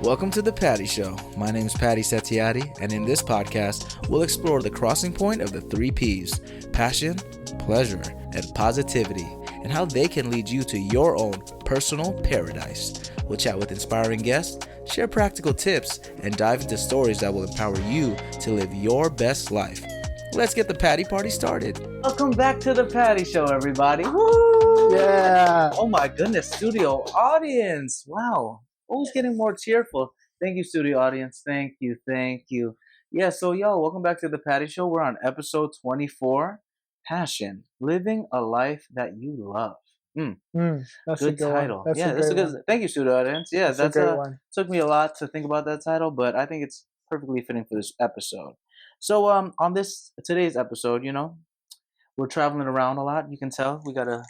Welcome to The Patty Show. My name is Patty Setiatti, and in this podcast, we'll explore the crossing point of the three P's: passion, pleasure, and positivity, and how they can lead you to your own personal paradise. We'll chat with inspiring guests, share practical tips, and dive into stories that will empower you to live your best life. Let's get the Patty Party started. Welcome back to The Patty Show, everybody. Woo! Yeah. Oh my goodness, studio audience. Wow. Always getting more cheerful. Thank you, studio audience. Thank you. Yeah, so y'all, welcome back to The Patty Show. We're on episode 24, Passion, Living a Life That You Love. That's Good a good title. one. That's Yeah, a that's a great good one. Thank you, studio audience. Yeah, That's a great one. Took me a lot to think about that title, but I think it's perfectly fitting for this episode. So on today's episode, we're traveling around a lot. You can tell we got a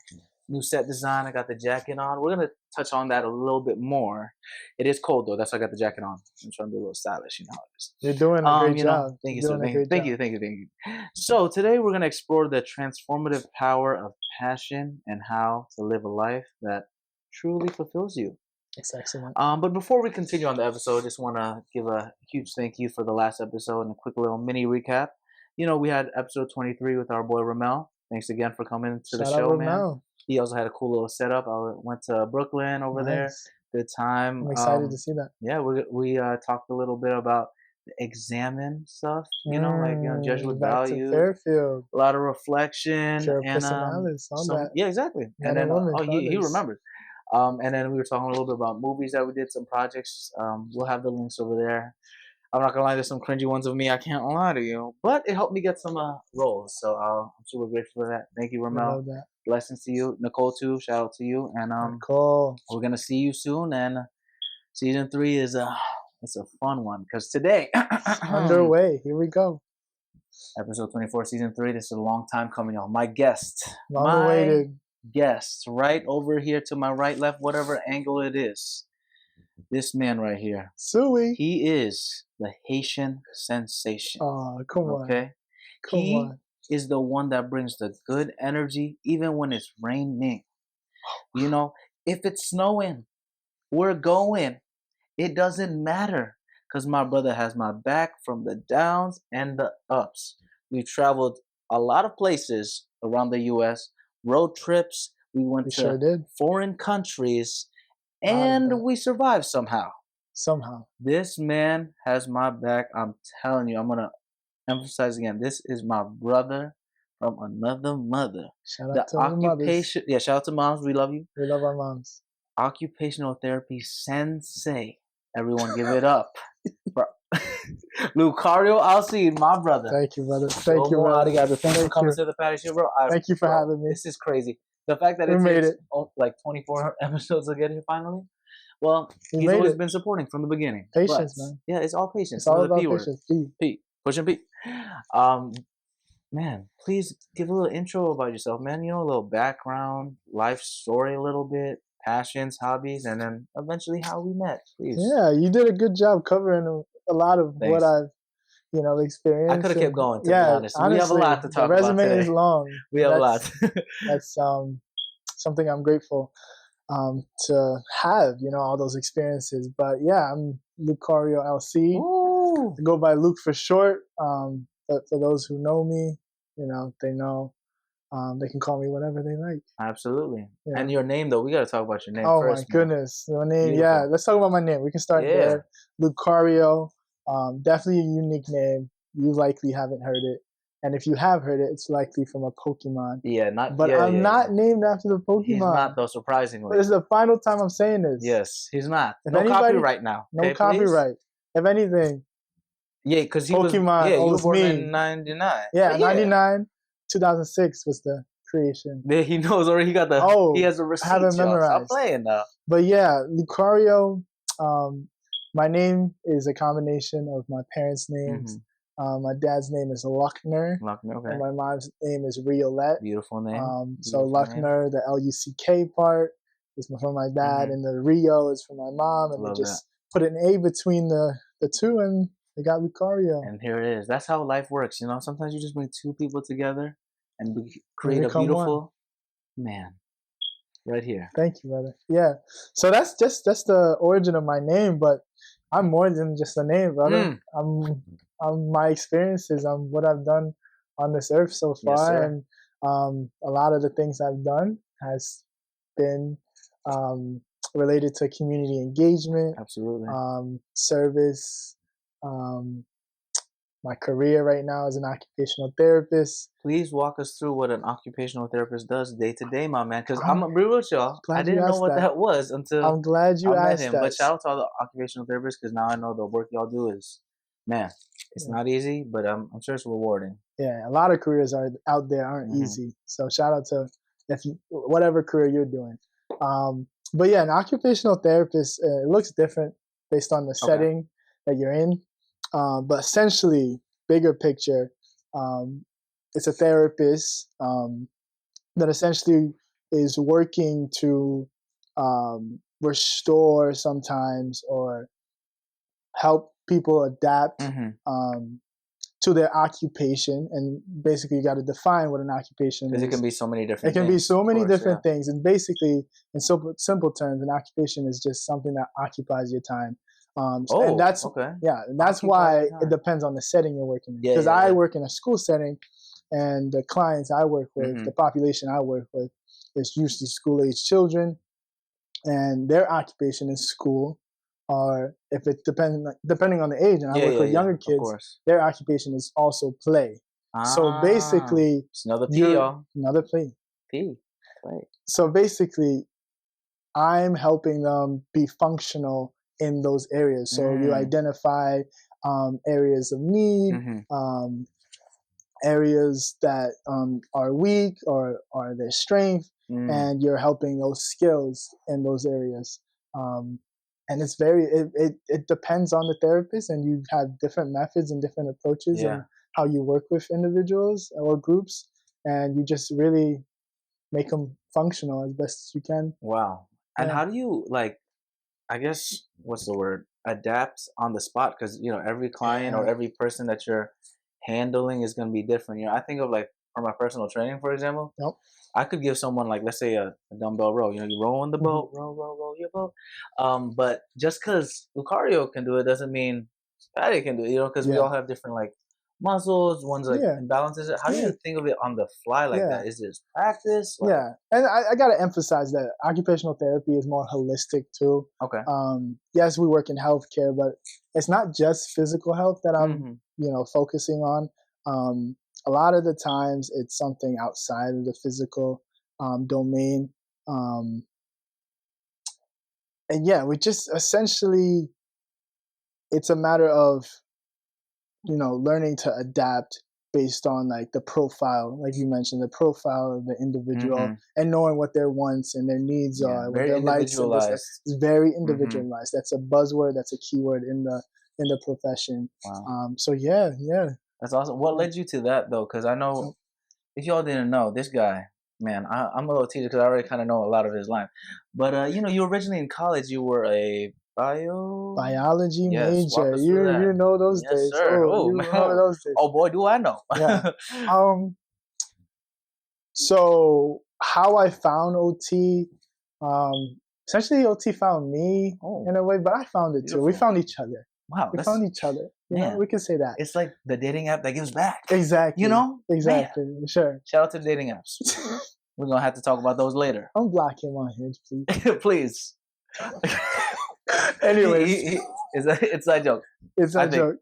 new set design. I got the jacket on. We're gonna touch on that a little bit more. It is cold though. That's why I got the jacket on. I'm trying to be a little stylish. You know how it is. You're doing a great job. Thank you. So today we're gonna explore the transformative power of passion and how to live a life that truly fulfills you. That's excellent. But before we continue on the episode, I just want to give a huge thank you for the last episode and a quick little mini recap. We had episode 23 with our boy Ramel. Thanks again for coming to the show, man. He also had a cool little setup. I went to Brooklyn over there. Good time. I'm excited to see that. Yeah, we talked a little bit about the examine stuff, Jesuit values. Fairfield. A lot of reflection. Yeah, exactly. Men and then, women, he remembered. And then we were talking a little bit about movies that we did, some projects. We'll have the links over there. I'm not gonna lie, there's some cringy ones of me. I can't lie to you, but it helped me get some roles. So I'm super grateful for that. Thank you, Ramel. Blessings to you, Nicole too. Shout out to you. And Nicole, we're gonna see you soon. And season 3 is it's a fun one because today underway. Here we go. Episode 24, season 3. This is a long time coming, y'all. My guest, long-awaited guest, right over here to my right, left, whatever angle it is. This man right here. Suey. He is the Haitian Sensation. Oh, come on. Okay? He is the one that brings the good energy even when it's raining. If it's snowing, we're going. It doesn't matter because my brother has my back from the downs and the ups. We traveled a lot of places around the U.S., road trips. We went to foreign countries. And we survived somehow. This man has my back. I'm telling you, I'm going to emphasize again. This is my brother from another mother. Shout out to our mothers. Yeah, shout out to moms. We love you. We love our moms. Occupational Therapy Sensei. Everyone give it up. Luckario Alcide, my brother. Thank you, brother. Thank you, brother. Thanks for coming to the Patty Show, bro. Thank you for having me. This is crazy. The fact that it's like 24 episodes to get here finally. Well, he's always been supporting from the beginning. Patience, man. Yeah, it's all patience. It's all about patience. P. Pushing P. Man, please give a little intro about yourself, man. A little background, life story a little bit, passions, hobbies, and then eventually how we met, please. Yeah, you did a good job covering a lot of what I've experienced. I could have kept going, to be honest. We have a lot to talk about today. The resume is long. We have a lot. That's something I'm grateful to have, all those experiences. But yeah, I'm Luckario Alcide. I go by Luke for short. But for those who know me, they know they can call me whatever they like. Absolutely. Yeah. And your name, though, we got to talk about your name Oh, first. my goodness. My name, beautiful. Let's talk about my name. We can start there. Luckario. Definitely a unique name. You likely haven't heard it. And if you have heard it, it's likely from a Pokemon. Yeah, I'm not named after the Pokemon. He's not, though, surprisingly. This is the final time I'm saying this. Yes, he's not. Copyright now. No copyright. If anything. Yeah, because Pokemon you were born me. in 99. Yeah, 99, 2006 was the creation. Yeah, he knows already. He has a receipt. I haven't memorized. I'm playing now. But yeah, Luckario, my name is a combination of my parents' names. Mm-hmm. My dad's name is Luckner. Okay. And my mom's name is Riolette. Beautiful name. So Luckner, the Luck part is from my dad, and the Rio is from my mom, and they just put an A between the two, and they got Luckario. And here it is. That's how life works, Sometimes you just bring two people together and create a beautiful man. right here. Thank you, brother. Yeah. So that's the origin of my name, but I'm more than just a name, brother. I'm my experiences. I'm what I've done on this earth so Yes, far, sir. and a lot of the things I've done has been related to community engagement, Absolutely. service. Um, my career right now is an occupational therapist. Please walk us through what an occupational therapist does day to day, my man. Because I'm gonna be real with y'all, I Glad you didn't know asked what that. that was until I'm glad you I met asked him. But that. shout out to all the occupational therapists because now I know the work y'all do is, man, it's Yeah. not easy, but I'm sure it's rewarding. Yeah, a lot of careers are out there aren't easy. So shout out to whatever career you're doing. But yeah, an occupational therapist it looks different based on the Okay. setting that you're in. But essentially, bigger picture, it's a therapist that essentially is working to restore sometimes or help people adapt to their occupation. And basically, you got to define what an occupation Because is. it can be so many It different can be things. so Of many course, different yeah. things. And basically, in simple terms, an occupation is just something that occupies your time. And that's okay. and that's Occupy why your it time. depends on the setting you're working in. Yeah, Because yeah, I yeah. work in a school setting, and the clients I work with, the population I work with, is usually school-age children, and their occupation is school. Or if it depending on the age, and I Yeah, work yeah, with yeah. younger Of kids, course. their occupation is also play. So Ah, basically, it's another P, you're y'all. another play. P. Play. So basically, I'm helping them be functional in those areas. So you identify areas of need, um, areas that are weak or are their strength, and you're helping those skills in those areas. And it's it depends on the therapist, and you have different methods and different approaches Yeah. and how you work with individuals or groups, and you just really make them functional as best as you can. Wow. And Yeah. how do you like? I guess what's the word? Adapt on the spot because every client or Yeah. every person that you're handling is going to be different. I think of like for my personal training, for example, Yep. I could give someone like let's say a dumbbell row. You row on the boat, row your boat. But just because Lucario can do it doesn't mean Patty can do it. Because we Yeah. all have different like muscles. One's like Yeah. imbalances. How do Yeah. you think of it on the fly like Yeah. that? Is this practice? Like, Yeah, and I got to emphasize that occupational therapy is more holistic too. okay. Yes, we work in healthcare, but it's not just physical health that I'm, focusing on. A lot of the times, it's something outside of the physical domain, and yeah, we just essentially, it's a matter of learning to adapt based on like the profile, like you mentioned, the profile of the individual, and knowing what their wants and their needs Yeah, are, what very their likes and dislikes. individualized. It's very individualized. That's a buzzword. That's a keyword in the profession. Wow. So yeah. That's awesome. What led you to that though? Because I know if y'all didn't know, this guy, man, I'm a little teacher because I already kind of know a lot of his line. But you originally in college you were a Biology Yes, walk major. us through that. You know those Yes, days. sir. Oh, Oh, you remember those days. oh boy, do I know. Yeah. So how I found OT, essentially OT found me in a way, but I found it too. We Beautiful. found each other. Wow, We that's found each other. man. We can say that. It's like the dating app that gives back. Exactly. Man. Exactly. Sure. Shout out to the dating apps. We're gonna have to talk about those later. Unblock him on Hinge, please. Please. Anyways, it's a joke. it's a joke.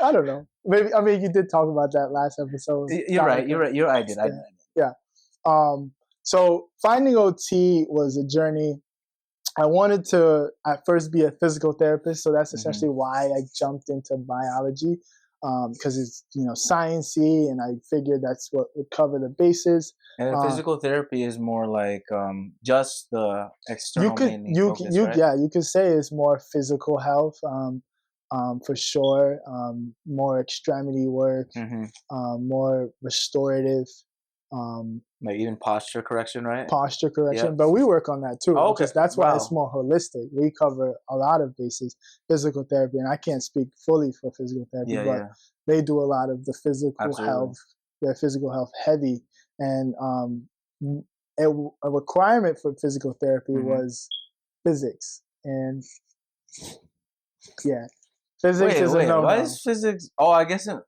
I don't know. Maybe you did talk about that last episode. You're right. You're right. I did. Yeah. So finding OT was a journey. I wanted to at first be a physical therapist, so that's essentially why I jumped into biology, because it's sciencey, and I figured that's what would cover the bases. And physical therapy is more like just the external focus, right? Yeah, you could say it's more physical health, for sure. More extremity work, more restorative. Like even posture correction, right? Posture correction, but we work on that too. Oh, okay. That's why it's more holistic. We cover a lot of bases. Physical therapy, and I can't speak fully for physical therapy, but they do a lot of the physical health. Their physical health heavy, and a requirement for physical therapy was physics, and yeah, physics is a Wait. Why no-no. is physics? Oh, I guess like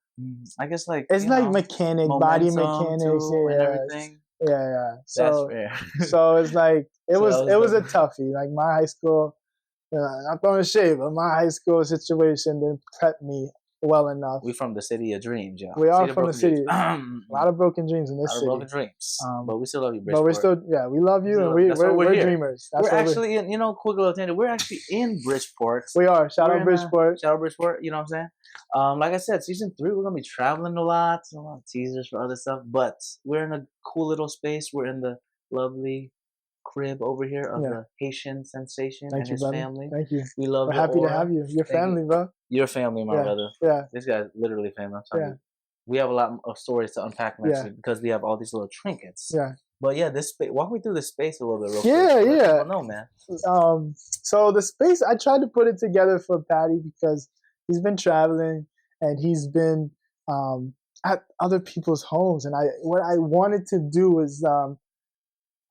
It's like mechanic, body momentum mechanics, too and everything. yeah. That's So, fair. so it's like it So that was was a toughie. Like my high school, not throwing shade, but my high school situation didn't prep me well enough. We from the city of dreams, yeah. We are City of from the broken city. dreams. A lot of broken dreams in this Out of city. broken dreams, but we still love you, But we're Bridgeport. still, we love you, and That's why we're here. dreamers. That's we're actually in, quick little tangent. We're actually in Bridgeport. We are. Shout out Bridgeport. Shout out Bridgeport. You know what I'm saying? Like I said, season 3, we're gonna be traveling a lot of teasers for other stuff. But we're in a cool little space. We're in the lovely crib over here of the Haitian Sensation and his family. Thank you. We love. We're happy to have you. Your family, bro. Your family, my brother. Yeah. This guy's literally family. I'm telling you. We have a lot of stories to unpack next week because we have all these little trinkets. Yeah. But yeah, this space. Walk me through this space a little bit, real quick. Yeah. People know, man. So the space, I tried to put it together for Patty because he's been traveling and he's been at other people's homes, and what I wanted to do was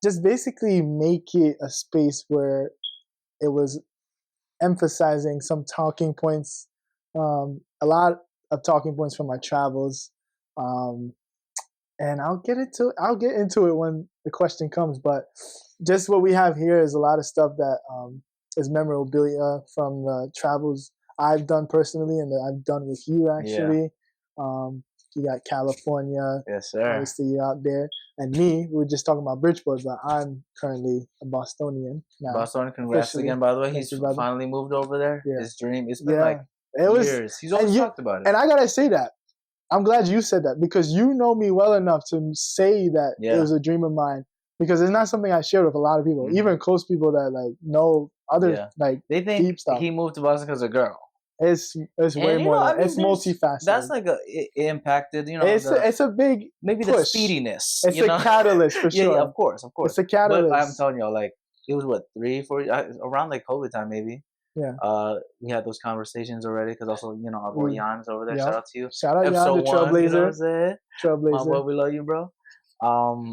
just basically make it a space where it was emphasizing some talking points, a lot of talking points from my travels, and I'll get into it when the question comes. But just what we have here is a lot of stuff that is memorabilia from the travels I've done personally and that I've done with you actually. You got California, yes sir. Obviously you're out there, and me. We were just talking about Bridgeport, but I'm currently a Bostonian now. Bostonian, congrats again, by the way. He's finally moved over there. Yeah. His dream. It's been like years. He's always talked about it. And I gotta say that. I'm glad you said that because you know me well enough to say that it was a dream of mine, because it's not something I share with a lot of people, even close people that like know other like they think deep stuff. He moved to Boston because of a girl. It's way more. It's multifaceted. That's like it impacted. It's a big maybe push. The speediness. It's a catalyst for sure. Yeah, of course. It's a catalyst. But I'm telling y'all, like it was what 3-4 around like COVID time maybe. Yeah. We had those conversations already because also our boy Jan's over there. Shout out to you. Shout out Jan, the Trailblazer. My boy, we love you, bro.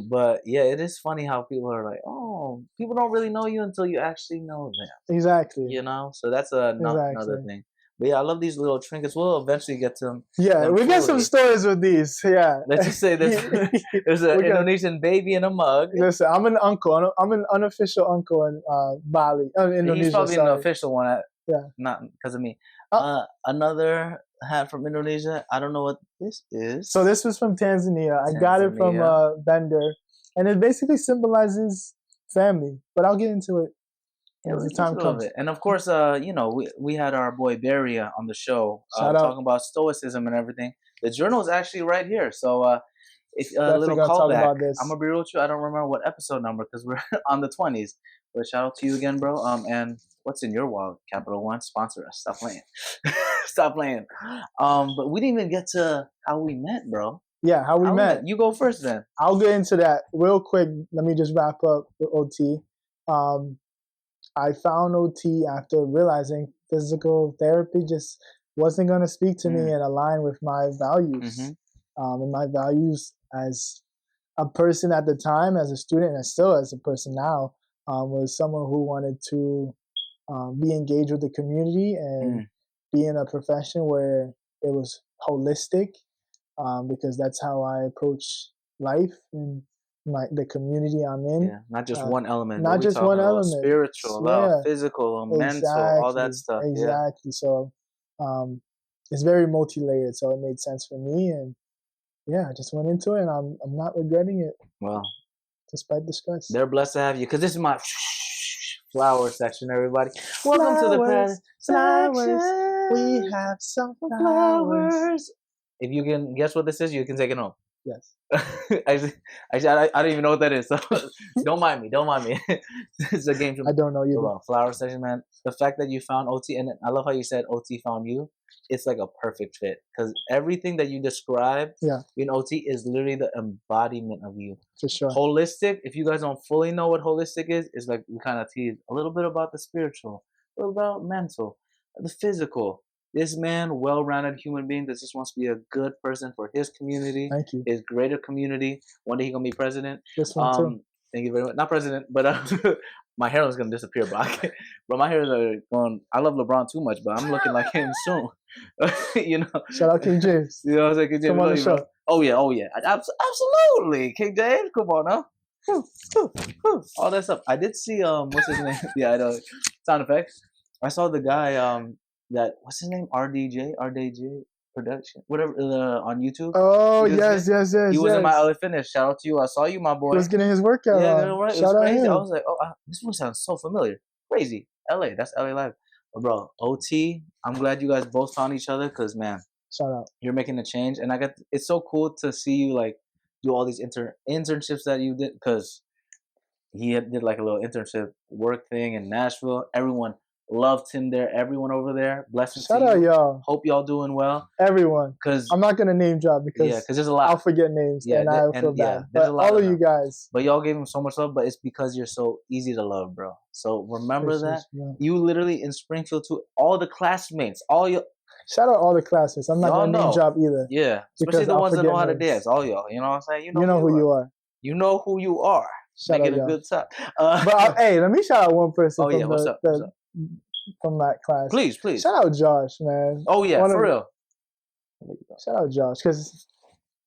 But yeah, it is funny how people are like, oh, people don't really know you until you actually know them. Exactly. So that's another thing. But yeah, I love these little trinkets. We'll eventually get to them. Yeah, we got some stories with these. Yeah. Let's just say there's an Indonesian baby in a mug. Listen, I'm an uncle. I'm an unofficial uncle in Bali, Indonesia. He's probably an official one. Not because of me. Another hat from Indonesia. I don't know what this is. So this was from Tanzania. I got it from a vendor, and it basically symbolizes family. But I'll get into it. As the time comes. And of course, we had our boy Beria on the show talking about stoicism and everything. The journal is actually right here. So if a little callback, I'm gonna be real with you. I don't remember what episode number because we're on the 20s. But shout out to you again, bro. And what's in your wallet? Capital One, sponsor us. Stop playing. Stop playing. But we didn't even get to how we met, bro. Yeah, how we met. You go first then. I'll get into that real quick. Let me just wrap up with OT. I found OT after realizing physical therapy just wasn't going to speak to me and align with my values. And my values as a person at the time, as a student, and still as a person now, was someone who wanted to be engaged with the community and be in a profession where it was holistic, because that's how I approach life and the community I'm in. Yeah, not just one element. Not just one element. Spiritual, physical, mental, all that stuff. Exactly. So it's very multi-layered. So it made sense for me, and I just went into it, and I'm not regretting it. Well, despite the stress. They're blessed to have you because this is my flower section, everybody. Welcome to the present flowers. We have some flowers. If you can guess what this is, you can take it home. Yes. I don't even know what that is. So don't mind me. It's a game from. I don't know you. Flower session, man. The fact that you found OT, and I love how you said OT found you. It's like a perfect fit because everything that you described in OT is literally the embodiment of you. For sure. Holistic. If you guys don't fully know what holistic is like we kind of teased a little bit about the spiritual, a little about mental, the physical. This man, well-rounded human being that just wants to be a good person for his community, his greater community. One day he's gonna be president. This one too. Thank you very much. Not president, but my hair is gonna disappear, bro. Bro, my hair is going. I love LeBron too much, but I'm looking like him soon. You know. Shout out King James. You know what I'm saying? King James, come on the show. Oh yeah. Absolutely, King James. Come on, now. All that stuff. I did see what's his name? Yeah, I know. Sound effects. I saw the guy that what's his name? RDJ production, whatever, on YouTube. Oh yes. He was in my LA Fitness. Shout out to you. I saw you, my boy. He was getting his workout. Yeah, on. Shout out crazy. Him. I was like, oh, this one sounds so familiar. Crazy. LA. That's LA Live. But bro, OT. I'm glad you guys both found each other because man, shout out. You're making a change, and it's so cool to see you like do all these internships that you did because he did like a little internship work thing in Nashville. Everyone loved him there. Everyone over there. Blessings Shout to you. out, y'all. Hope y'all doing well. Everyone. Because I'm not going to name drop because there's a lot. I'll forget names and I feel bad. But all of you guys. But y'all gave him so much love, but it's because you're so easy to love, bro. So remember that. You literally in Springfield too. All the classmates, all your... Shout out all the classmates. I'm not going to name drop either. Yeah. Especially the ones that know how to dance. All y'all. You know what I'm saying? You know who you are. You know who you are. Shout Make it out, a good time. But hey, let me shout out one person What's up? From that class. Please. Shout out Josh, man. Oh yeah, for real. Shout out Josh, because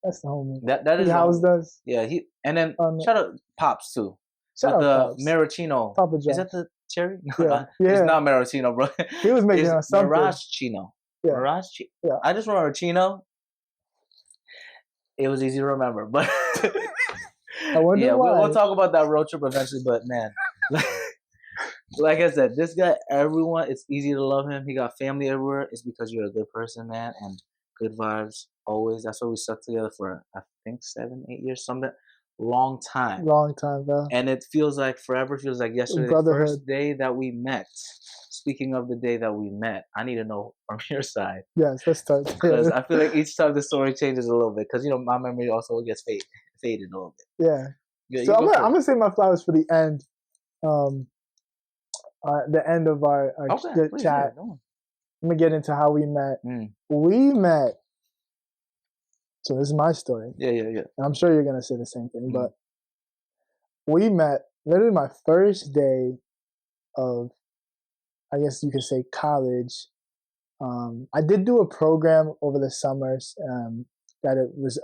that's the homie. That is House does. Yeah, and then shout out Pops too. Shout out the Pops. Maraschino. Papa Josh. Is that the cherry? Yeah. It's not Maraschino, bro. He was making something. Maraschino. Yeah. Maraschino. Yeah. I just remember Chino. It was easy to remember, but I wonder why. We'll talk about that road trip eventually. But man, like I said, this guy, everyone, it's easy to love him. He got family everywhere. It's because you're a good person, man, and good vibes always. That's why we stuck together for I think 7, 8 years, something. Long time, bro. And it feels like forever. Feels like yesterday, the first day that we met. Speaking of the day that we met, I need to know from your side. Yes, let's start. Because I feel like each time the story changes a little bit. Because my memory also gets faded a little bit. Yeah. So I'm gonna save my flowers for the end. The end of our chat. I'm gonna get into how we met. We met. So this is my story. Yeah. And I'm sure you're gonna say the same thing, but we met literally my first day of, I guess you could say, college. I did do a program over the summers that it was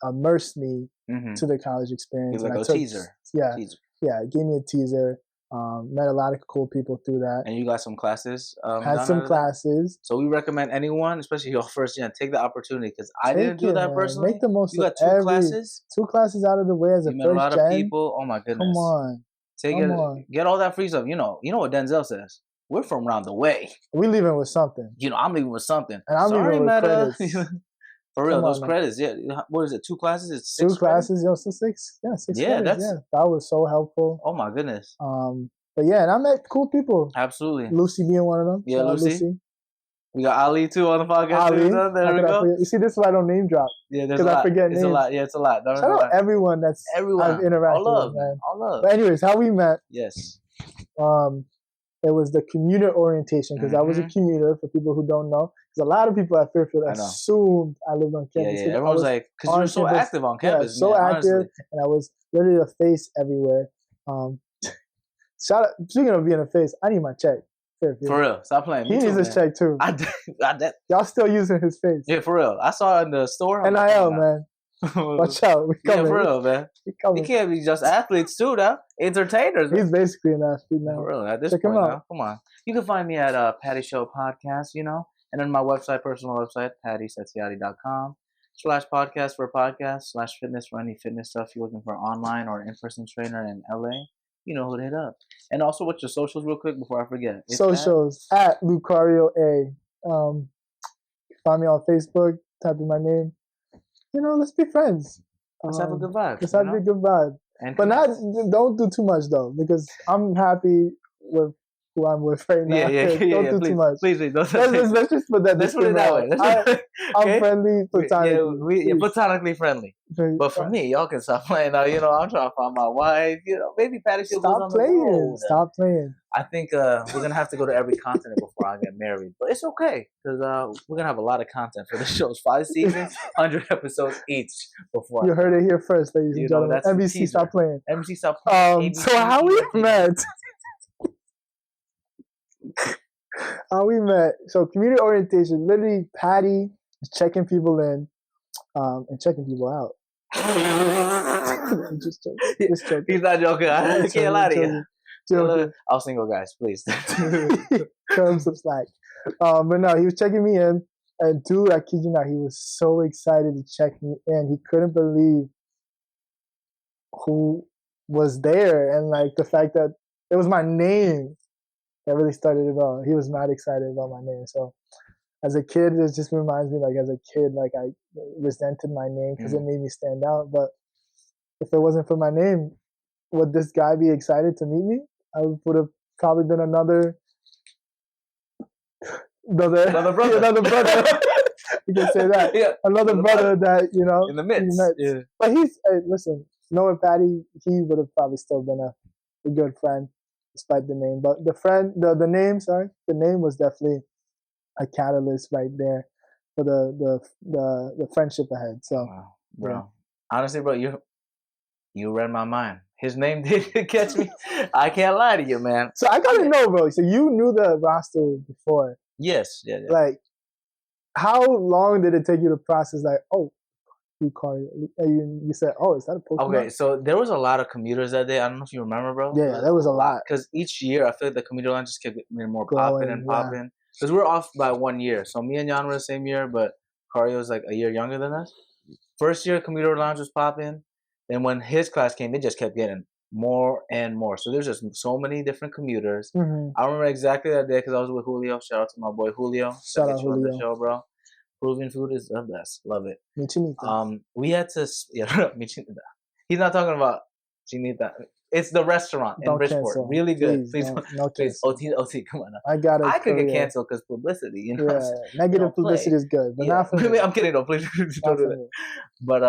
immersed me to the college experience. Like a teaser. Yeah, it gave me a teaser. Met a lot of cool people through that. And you got some classes? Had some classes. So we recommend anyone, especially your first gen, take the opportunity because I didn't do that personally. Make the most you of got two classes? 2 classes out of the way as a first gen. You met a lot of people. Oh my goodness. Come on. Get all that free stuff. You know what Denzel says. We're from around the way. We leaving with something. I'm leaving with something. And I'm leaving with credits. For real, those credits. Yeah. What is it? 2 classes? It's 6 2 classes. So 6. Yeah, 6 credits. That was so helpful. Oh my goodness. But yeah, and I met cool people. Absolutely. Lucy being one of them. Yeah, Lucy. We got Ali too on the podcast. Ali. There we go. You see, this is why I don't name drop. Yeah, because I forget names. It's a lot. Yeah, it's a lot. Shout out everyone I've interacted with, man. All love. But anyways, how we met. Yes. It was the commuter orientation because I was a commuter. For people who don't know, because a lot of people at Fairfield assumed I lived on campus. Yeah. Everyone's like, because you're so active on campus. So active, and I was literally a face everywhere. Shout out! Speaking of being a face, I need my check. Fairfield. For real, stop playing. He needs his check too. I did. Y'all still using his face? Yeah, for real. I saw it in the store. NIL, man. Watch out. We coming. Yeah, for real, man. We can't be just athletes too, now. Entertainers. He's basically an athlete now. For real. At this point now. Come on. You can find me at Patty Show Podcast, and then my website, personal website, pattysetziati.com/podcast for podcast /fitness for any fitness stuff you're looking for online or in-person trainer in LA. You know who to hit up. And also, what's your socials real quick before I forget? Socials at Luckario A. Find me on Facebook, type in my name. Let's be friends. Let's have a good vibe. Let's have a good vibe. But don't do too much though, because I'm happy with who I'm with right now. Don't do please, too much. please, don't. Let's just put that. Let's put it that way. I'm friendly platonically. Yeah, platonically friendly. But for me, y'all can stop playing now. You know, I'm trying to find my wife. You know, maybe Patty still goes on the road. Stop playing. I think we're gonna have to go to every continent before I get married, but it's okay because we're gonna have a lot of content for the shows. 5 seasons, 100 episodes each. Before you heard it here first, ladies and gentlemen. NBC, stop playing. NBC, stop playing. So how we met? How we met? So community orientation. Literally, Patty is checking people in, and checking people out. Just joking. Just joking. He's not joking. I can't lie to you. Joking. I'll single guys, please. Cut him some slack. But no, he was checking me in, and dude, I kid you not, he was so excited to check me in. He couldn't believe who was there, and like the fact that it was my name that really started it all. He was not excited about my name. So as a kid, it just reminds me, like as a kid, like I resented my name because it made me stand out. But if it wasn't for my name, would this guy be excited to meet me? I would have probably been another brother. You can say that. Yeah. Another brother that, you know, in the midst. Yeah. But listen, knowing Patty, he would have probably still been a good friend despite the name. But the name was definitely a catalyst right there for the friendship ahead. So, wow, bro. Yeah. Honestly, bro, you read my mind. His name did catch me. I can't lie to you, man. So I gotta know, bro. So you knew the roster before? Yes. Yeah. Like, how long did it take you to process? Like, oh, Luckario. You said, oh, is that a Pokemon? Okay, so there was a lot of commuters that day. I don't know if you remember, bro. Yeah, there was a lot. Because each year, I feel like the commuter line just kept getting more popping and popping. Because we're off by 1 year. So me and Jan were the same year, but Kario was like a year younger than us. First year, commuter lounge was popping. Then when his class came, it just kept getting more and more. So there's just so many different commuters. Mm-hmm. I remember exactly that day because I was with Julio. Shout out to my boy Julio. Shout out Julio. The show, bro. Peruvian food is the best. Love it. Mi chinita. We had to. Yeah, mi chinita. He's not talking about chinita. It's the restaurant in Bridgeport. Cancel. Really good. Please, no please. OT, come on now. I could get canceled because publicity. You know, negative publicity is good, but not for me. I'm kidding. No, please don't do that. But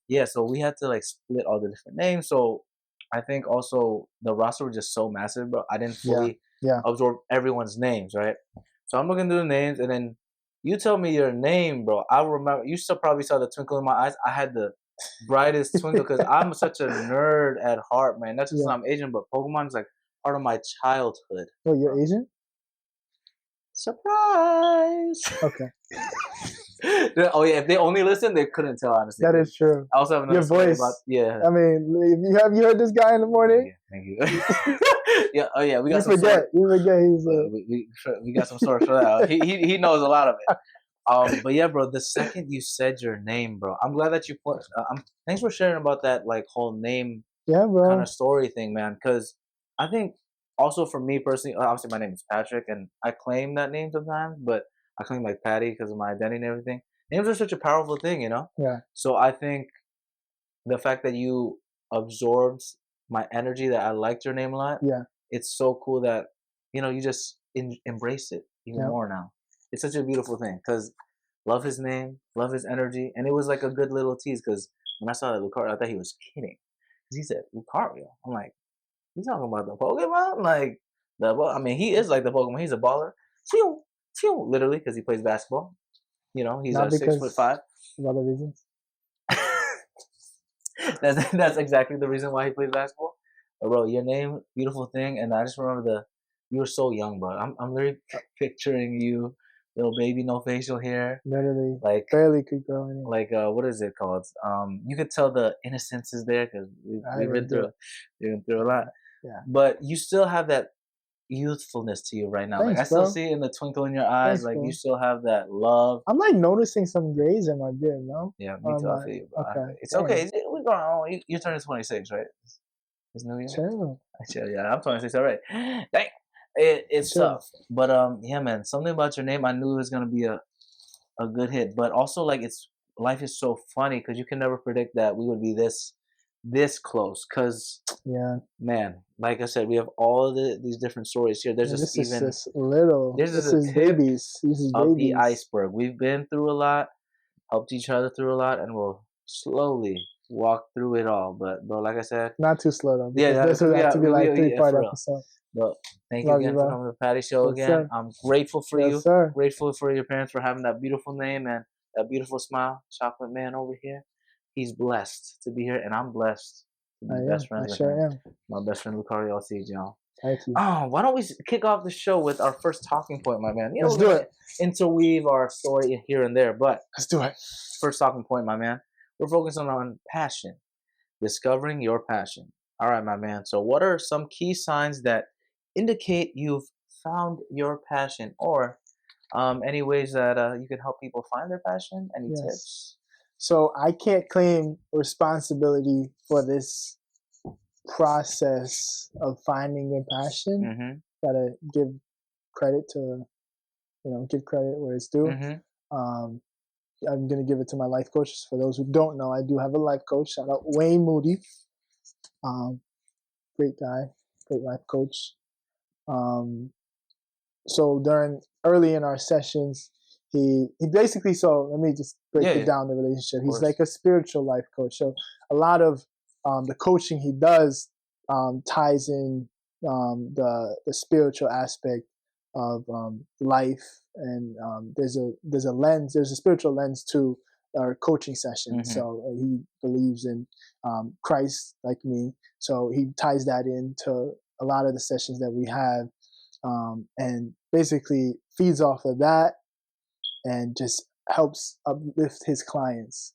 yeah, so we had to like split all the different names. So I think also the roster was just so massive, bro. I didn't fully absorb everyone's names, right? So I'm looking through the names, and then you tell me your name, bro. I remember you still probably saw the twinkle in my eyes. I had the brightest twinkle because I'm such a nerd at heart, man. That's just I'm Asian, but Pokemon is like part of my childhood. Wait, you're Asian? Surprise! Okay. Oh yeah, if they only listened, they couldn't tell. Honestly, that is true. I also have another your voice. I mean, have you heard this guy in the morning? Thank you. Yeah. Oh yeah, we got. You forget he's. We got some source for that. He knows a lot of it. But yeah, bro. The second you said your name, bro, I'm glad that you put. Thanks for sharing about that like whole name. Yeah, bro. Kind of story thing, man. Because I think also for me personally, obviously my name is Patrick, and I claim that name sometimes, but I claim like Patty because of my identity and everything. Names are such a powerful thing, you know. Yeah. So I think the fact that you absorbed my energy, that I liked your name a lot. Yeah. It's so cool that you just embrace it even more now. It's such a beautiful thing because love his name, love his energy, and it was like a good little tease because when I saw that Luckario, I thought he was kidding because he said Luckario. I'm like, he's talking about the Pokemon, like I mean, he is like the Pokemon. He's a baller, literally because he plays basketball. You know, he's 6'5". For other reasons. That's exactly the reason why he plays basketball. But bro, your name, beautiful thing, and I just remember you were so young, bro. I'm literally picturing you, little baby, no facial hair, literally, like barely could grow any. Like what is it called? You could tell the innocence is there because we've been through a lot. Yeah, but you still have that youthfulness to you right now. Thanks, like I still see it in the twinkle in your eyes. Thanks, like bro. You still have that love. I'm like noticing some grays in my beard, no? Yeah, me too. I feel you, bro. Okay. It's okay. We're going on. You're turning 26, right? It's New Year. Chill. Yeah, I'm 26 already. Dang. It's tough. But yeah, man, something about your name, I knew it was gonna be a good hit. But also like life is so funny because you can never predict that we would be this close. Cause Yeah. Man, like I said, we have all these different stories here. There's And just this is even just little. this is This a is tip babies. This is of the babies. iceberg. We've been through a lot, helped each other through a lot, and we'll slowly walk through it all. But bro, like I said, Not too slow though, yeah, because this would have yeah, to be like yeah, three-part for real. episode. But thank you Love you, again for bro. coming to the Patty Show Yes, again. sir. I'm grateful for Yes, you. sir. Grateful for your parents for having that beautiful name and that beautiful smile. Chocolate Man over here. He's blessed to be here, and I'm blessed to I be am. best friends I with sure him. am. My best friend Luckario Alcide, y'all. Thank you. Oh, why don't we kick off the show with our first talking point, my man? You know, Let's we're do gonna it. interweave our story here and there, but Let's do it. first talking point, my man. We're focusing on passion, discovering your passion. All right, my man. So, what are some key signs that indicate you've found your passion, or any ways that you can help people find their passion? Any Yes. tips? So I can't claim responsibility for this process of finding your passion. Mm-hmm. Gotta give credit to, give credit where it's due. Mm-hmm. I'm gonna give it to my life coach. For those who don't know, I do have a life coach. Shout out Wayne Moody. Great guy, great life coach. So early in our sessions, he basically, so let me just break it down, the relationship. He's like a spiritual life coach. So a lot of the coaching he does ties in the spiritual aspect of life, and there's a spiritual lens to our coaching session. Mm-hmm. So he believes in Christ like me, so he ties that into a lot of the sessions that we have, and basically feeds off of that and just helps uplift his clients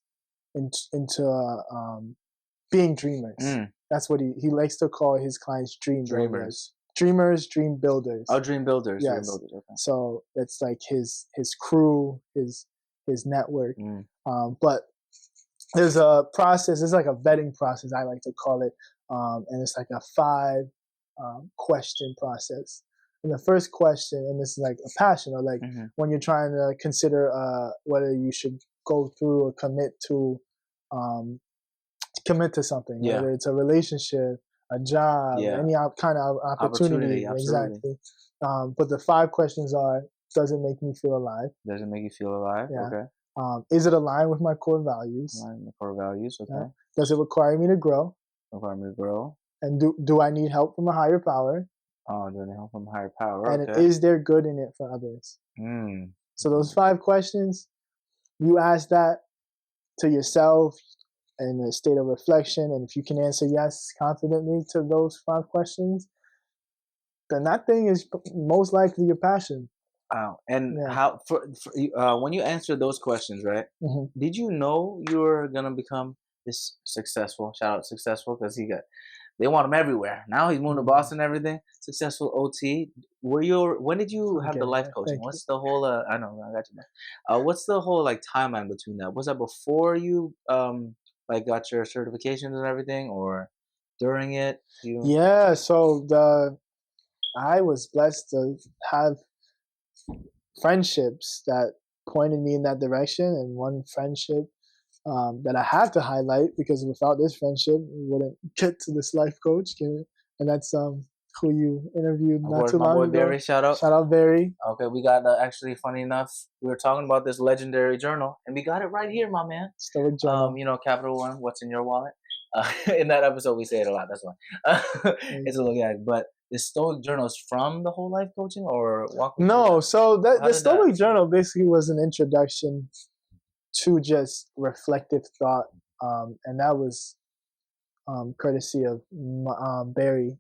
into being dreamers. That's what he likes to call his clients, dream builders. Dreamers, dream builders. Oh, dream builders. Yes. Dream builders. Okay. So it's like his crew, his network. But there's a process. It's like a vetting process, I like to call it, and it's like a 5 question process. And the first question, and this is like a passion, or like when you're trying to consider whether you should go through or commit to something, whether it's a relationship, a job, any kind of opportunity. Exactly. But the 5 questions are: does it make me feel alive? Does it make you feel alive? Yeah. Okay. Is it aligned with my core values? Aligned with core values. Okay. Yeah. Does it require me to grow? Require me to grow. And do I need help from a higher power? Oh, do I need help from a higher power? And okay. is there good in it for others? So those 5 questions, you ask that to yourself in a state of reflection, and if you can answer yes confidently to those 5 questions, then that thing is most likely your passion. Wow. And how when you answer those questions, right? Did you know you were gonna become this successful? Shout out successful, because they want him everywhere. Now he's moving to Boston and everything. Successful OT. When did you have the life coaching? What's the whole? I know, I got you. What's the whole like timeline between that? Was that before you like got your certifications and everything, or during it? Yeah. So I was blessed to have friendships that pointed me in that direction, and one friendship that I have to highlight, because without this friendship, we wouldn't get to this life coach. And that's who you interviewed not too long ago. Barry, shout out Barry. Okay, we got actually, funny enough, we were talking about this legendary journal, and we got it right here, my man. Stoic Journal. Capital One, what's in your wallet? In that episode, we say it a lot. That's why. It's a little gag, but this Stoic Journal is from the whole life coaching, or no? So the Stoic Journal basically was an introduction to just reflective thought, and that was courtesy of Barry,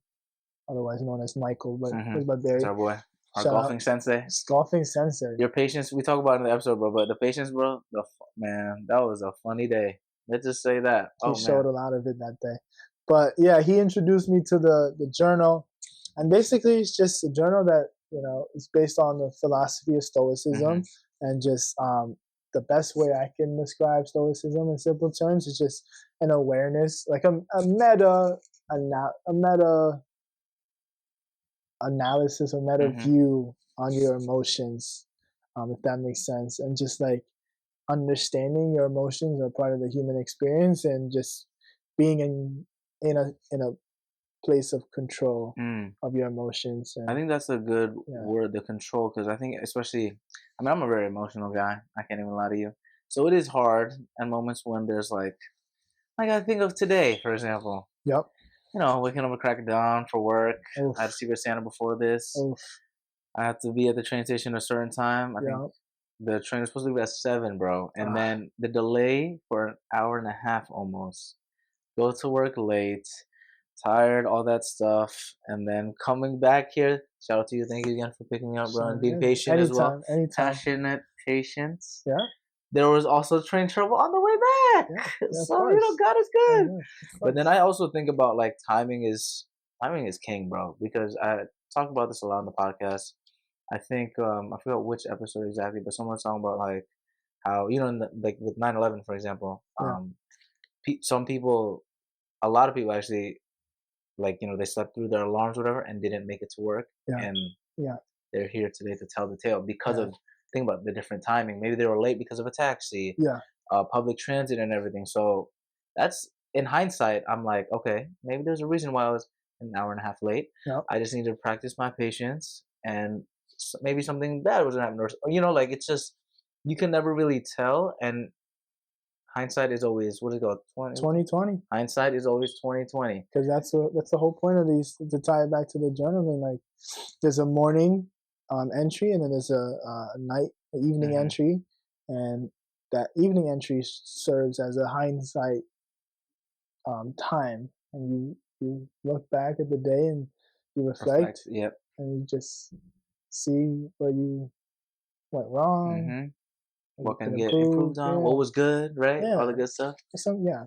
otherwise known as Michael, but it was by Barry. That's our boy, our golfing sensei. Golfing sensei. Your patience, we talk about in the episode, bro, but the patience, bro, man, that was a funny day. Let's just say that. He showed a lot of it that day. But yeah, he introduced me to the journal, and basically it's just a journal that, is based on the philosophy of Stoicism, and just the best way I can describe Stoicism in simple terms is just an awareness, like a meta analysis, or meta view on your emotions, if that makes sense, and just like understanding your emotions are part of the human experience, and just being in a place of control Mm. of your emotions. I And think that's a good yeah, word, the control, because I think especially, I mean, I'm a very emotional guy. I can't even lie to you. So it is hard at moments when there's like I gotta think of today, for example. yep, Waking up at crack of dawn for work. I had a oof, Secret Santa before this. oof, I have to be at the train station a certain time. I think yep, the train is supposed to leave at 7, bro. And ah, then the delay for an hour and a half almost. Go to work late, tired, all that stuff, and then coming back here. Shout out to you. Thank you again for picking me up, bro, and being so, patient as well. anytime, anytime, Passionate patience. yeah, There was also train trouble on the way back. yeah, yeah, of So, course, God is oh, good. yeah, of But then course, I also think about like timing is king, bro, because I talk about this a lot on the podcast. I think I forgot which episode exactly, but someone's talking about like how like with 9/11, for example, yeah, some people, a lot of people actually, like they slept through their alarms, or whatever, and didn't make it to work, yeah, and yeah, they're here today to tell the tale because yeah, of think about the different timing. Maybe they were late because of a taxi, yeah, public transit, and everything. So that's in hindsight. I'm like, okay, maybe there's a reason why I was an hour and a half late. yep, I just need to practice my patience, and maybe something bad was gonna happen, or like it's just you can never really tell. And hindsight is always what is it called 20. 2020. Hindsight is always 2020. Because that's the whole point of these, to tie it back to the journaling. Like, there's a morning entry, and then there's an evening Hmm. entry, and that evening entry serves as a hindsight time, and you look back at the day and you reflect, Reflect. Yep. and you just see where you went wrong, Hmm. where you What could can get improve. improved on? What Yeah, was good? Right? All yeah, the good stuff. yeah,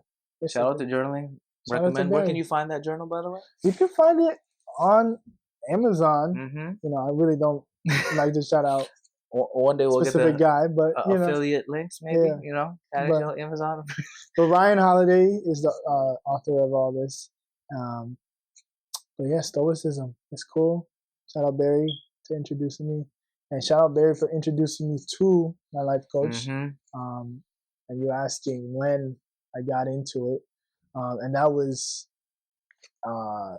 Shout out basically. to journaling. Shout out to Recommend. Where can Barry. you find that journal, by the way? You can find it on Amazon. Mm-hmm. I really don't like to shout out One day we'll get specific the guy, but affiliate links, maybe. yeah. Add But your Amazon. Ryan Holiday is the author of all this. Um, but yeah, Stoicism is cool. Shout out Barry to introducing me, and shout out Barry for introducing me to my life coach. Mm-hmm. And you asking when I got into it, and that was uh,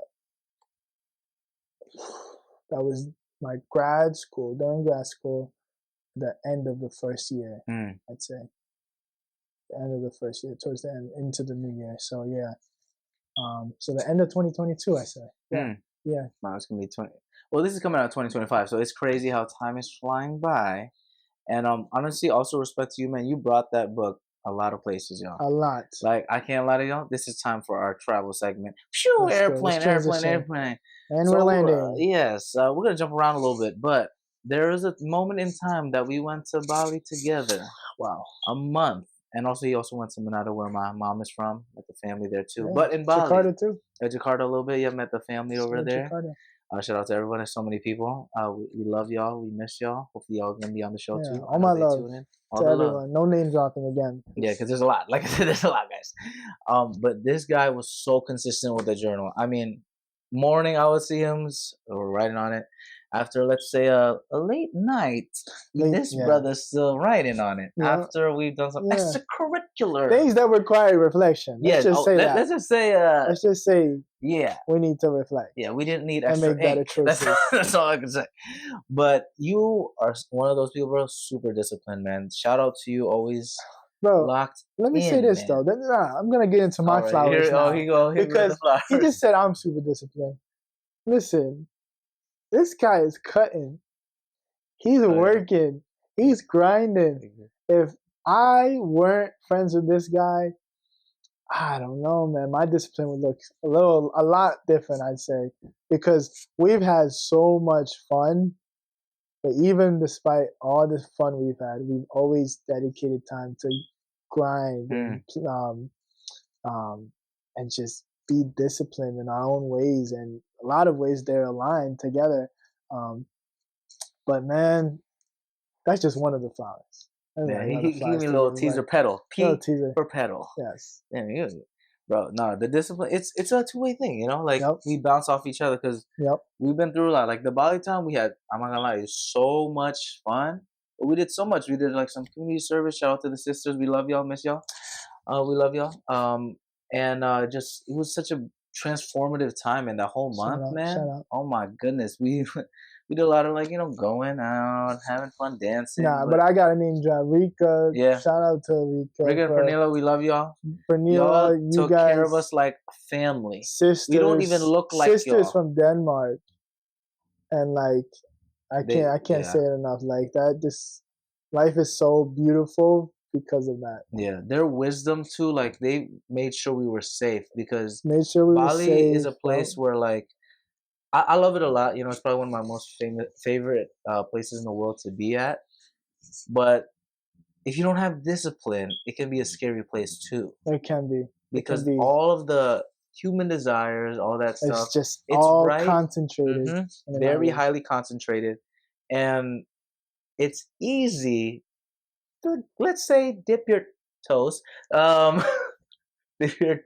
my grad school, during grad school, the end of the first year, Mm. I'd say. The end of the first year, towards the end, into the new year. So yeah. So the end of 2022, I say. Yeah. Mm. Yeah. Wow, it's gonna be 20. Well, this is coming out 2025, so it's crazy how time is flying by. And honestly, also respect to you, man. You brought that book a lot of places, y'all. A lot. Like I can't lie to y'all. This is time for our travel segment. Phew, Let's go. Let's airplane, airplane, transition. airplane. And So we're landing. yes, we're gonna jump around a little bit, but there is a moment in time that we went to Bali together. Wow. A month, and also he also went to Manado, where my mom is from, met the family there too. Yeah. But in Bali, Jakarta too. Jakarta a little bit. Yeah, met the family over there. Jakarta. Shout out to everyone. There's so many people. We love y'all. We miss y'all. Hopefully y'all gonna be on the show Yeah. too. All my love All to the everyone. love. No name dropping again. Yeah, because there's a lot. Like I said, there's a lot, guys. But this guy was so consistent with the journal. I mean, morning I would see him or writing on it. After, let's say, a late night, this brother's still writing on it. Yeah. After we've done some extracurricular things that require reflection. Let's just say that. Let's just say. Let's just say. Yeah. We need to reflect. Yeah, we didn't need extra and make better choices. That's all I can say. But you are one of those people, bro. Super disciplined, man. Shout out to you. Always. Bro, locked let me say this, man. Though. I'm gonna get into my flowers now. Because he just said I'm super disciplined. Listen, this guy is cutting. He's working. He's grinding. If I weren't friends with this guy, I don't know, man. My discipline would look a lot different, I'd say, because we've had so much fun. But even despite all the fun we've had, we've always dedicated time to grind and just be disciplined in our own ways, and a lot of ways they're aligned together. But man, that's just one of the flowers. Yeah, he gave me a little teaser pedal. Teaser for pedal. Yes. Damn, bro, no, the discipline, it's a two-way thing, like we bounce off each other, because we've been through a lot. Like the Bali time we had, I'm not gonna lie, it was so much fun. But we did so much. We did like some community service. Shout out to the sisters. We love y'all, miss y'all. We love y'all. And just it was such a transformative time in that whole Shout month, out, shout man. out. Oh my goodness, we we did a lot of like going out, having fun, dancing. Nah, but I got a name drop. Rika, Yeah, shout out to Rika Rick and for Pernilla, we love y'all. Pernilla. Y'all You took care guys, of us like family. sisters, We don't even look like sisters y'all. from Denmark, and like I can't say it enough. Like that, this life is so beautiful because of that. Yeah, their wisdom too. Like they made sure we were safe because Made sure we were Bali safe. is a place where like I love it a lot. It's probably one of my most favorite places in the world to be at. But if you don't have discipline, it can be a scary place too. It can be. Because all of the human desires, all that stuff, it's just it's all right, concentrated. very highly concentrated, and it's easy to, let's say, dip your toes. Dip your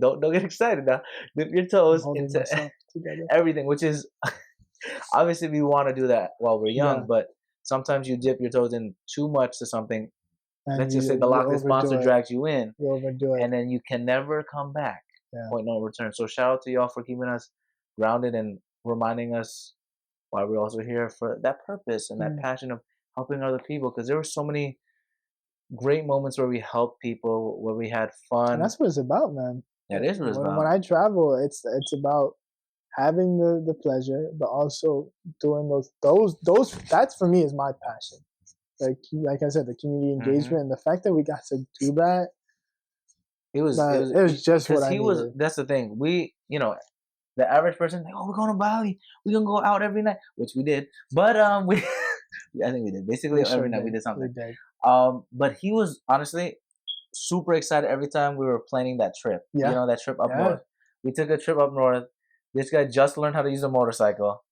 don't get excited now. Dip your toes into everything, which is obviously we want to do that while we're young, but sometimes you dip your toes in too much to something. And let's just say the Loch Ness Monster drags you in, and then you can never come back. Point no return. So shout out to y'all for keeping us grounded and reminding us why we're also here for that purpose and that passion of helping other people. Because there were so many great moments where we helped people, where we had fun. And that's what it's about, man. Yeah, it is what it's about. When I travel, it's about having the pleasure, but also doing those. That's for me is my passion. Like I said, the community engagement and the fact that we got to do that. It was just what I needed. That's the thing. We, the average person, like, oh, we're going to Bali. We're gonna go out every night, which we did. But I think we did. Basically, every night we did something. We did. But he was honestly super excited every time we were planning that trip. Yeah. That trip up north. We took a trip up north. This guy just learned how to use a motorcycle.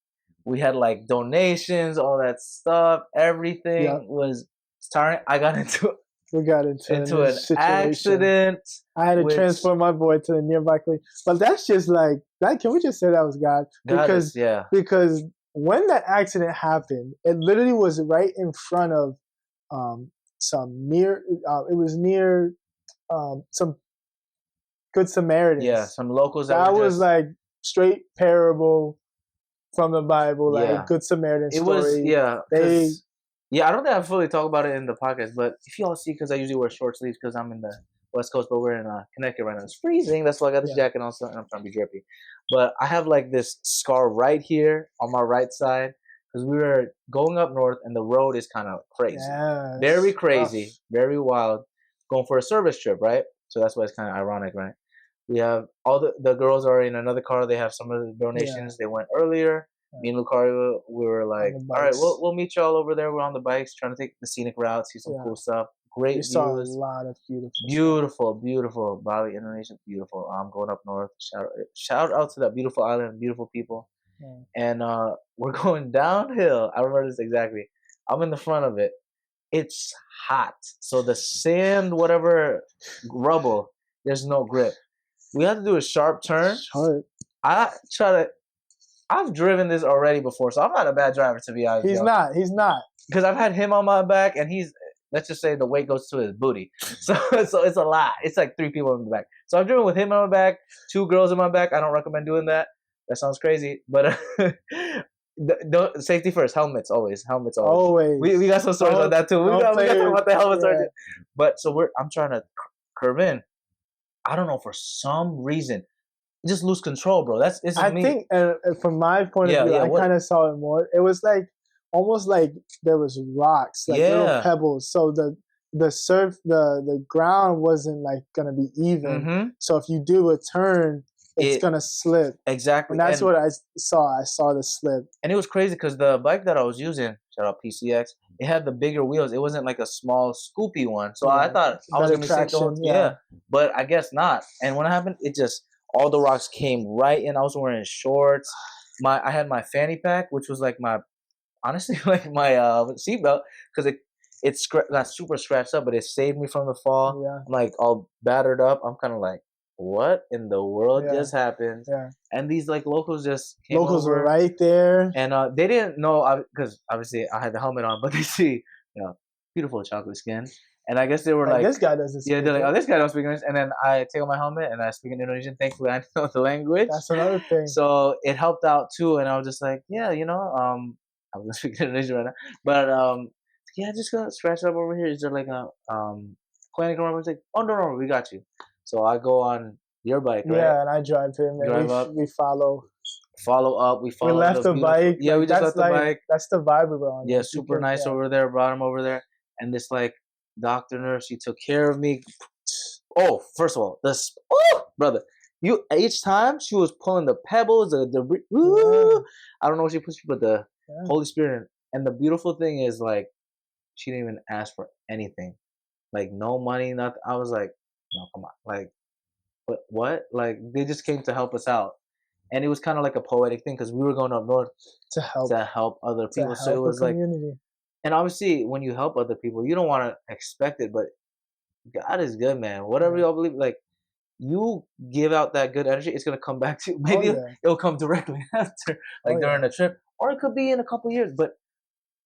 We had like donations, all that stuff. Everything was starting. We got into an accident. I had to transport my boy to the nearby clinic. But that's just like that. Can we just say that was God? Because when that accident happened, it literally was right in front of it was near some Good Samaritans. Yeah, some locals. That was like straight parable from the Bible, like Good Samaritan story. It was, I don't think I fully talk about it in the podcast, but if y'all see, because I usually wear short sleeves because I'm in the West Coast, but we're in Connecticut right now. It's freezing. That's why I got this jacket on, and I'm trying to be drippy. But I have like this scar right here on my right side because we were going up north, and the road is kind of crazy, very crazy, very wild, going for a service trip, right? So that's why it's kind of ironic, right? We have all the girls are in another car. They have some of the donations. They went earlier. Me and Luckario, we were like, all right, we'll meet y'all over there. We're on the bikes, trying to take the scenic route, see some cool stuff. Great views. Saw a lot of beautiful Bali, Indonesia, beautiful. I'm going up north. Shout out to that beautiful island, beautiful people. And we're going downhill. I remember this exactly. I'm in the front of it. It's hot, so the sand, whatever rubble, there's no grip. We have to do a sharp turn. I've driven this already before, so I'm not a bad driver, to be honest. He's not. Because I've had him on my back, and let's just say the weight goes to his booty. So it's a lot. It's like 3 people in the back. So I've driven with him on my back, 2 girls on my back. I don't recommend doing that. That sounds crazy. But safety first. Helmets always. We got some stories on that too. We got to talk about the helmets. But I'm trying to curve in. I don't know, for some reason, just lose control, bro. I think from my point of view, I kind of saw it more. It was like almost like there was rocks, like little pebbles. So the ground wasn't like gonna be even. So if you do a turn, it's gonna slip. Exactly. And that's what I saw. I saw the slip. And it was crazy because the bike that I was using, shout out PCX, it had the bigger wheels. It wasn't like a small scoopy one. So I thought I was gonna be safe. But I guess not. And when it happened, it just all the rocks came right in. I was wearing shorts. I had my fanny pack, which was like my seatbelt, because it got super scratched up, but it saved me from the fall. I'm like all battered up. I'm kind of like, what in the world just happened? And these like locals were right there, and they didn't know because obviously I had the helmet on, but they see beautiful chocolate skin, And I guess they were like this guy doesn't speak. Yeah, they're like, oh, this guy don't speak English. And then I take off my helmet and I speak in Indonesian. Thankfully, I know the language. That's another thing. So it helped out too. And I was just like, yeah, I was speaking Indonesian right now, but yeah, just gonna scratch it up over here. Is there like a clinic or whatever? It's like, oh no, we got you. So I go on your bike, right? Yeah, and I drive him, and we follow up. We left the bike. Yeah, we just left the bike. That's the vibe we're on. Yeah, super nice over there. Brought him over there, and this like doctor nurse, she took care of me. Oh, first of all, brother, each time she was pulling the pebbles, I don't know what she pushed, but the Holy Spirit. And the beautiful thing is, like, she didn't even ask for anything, like no money, nothing. I was like, no, come on, like, what? Like, they just came to help us out, and it was kind of like a poetic thing because we were going up north to help other people. So it was like, and obviously, when you help other people, you don't want to expect it, but God is good, man. Whatever y'all believe, like, you give out that good energy, it's gonna come back to you. Maybe it'll come directly after, like during a trip, or it could be in a couple years. But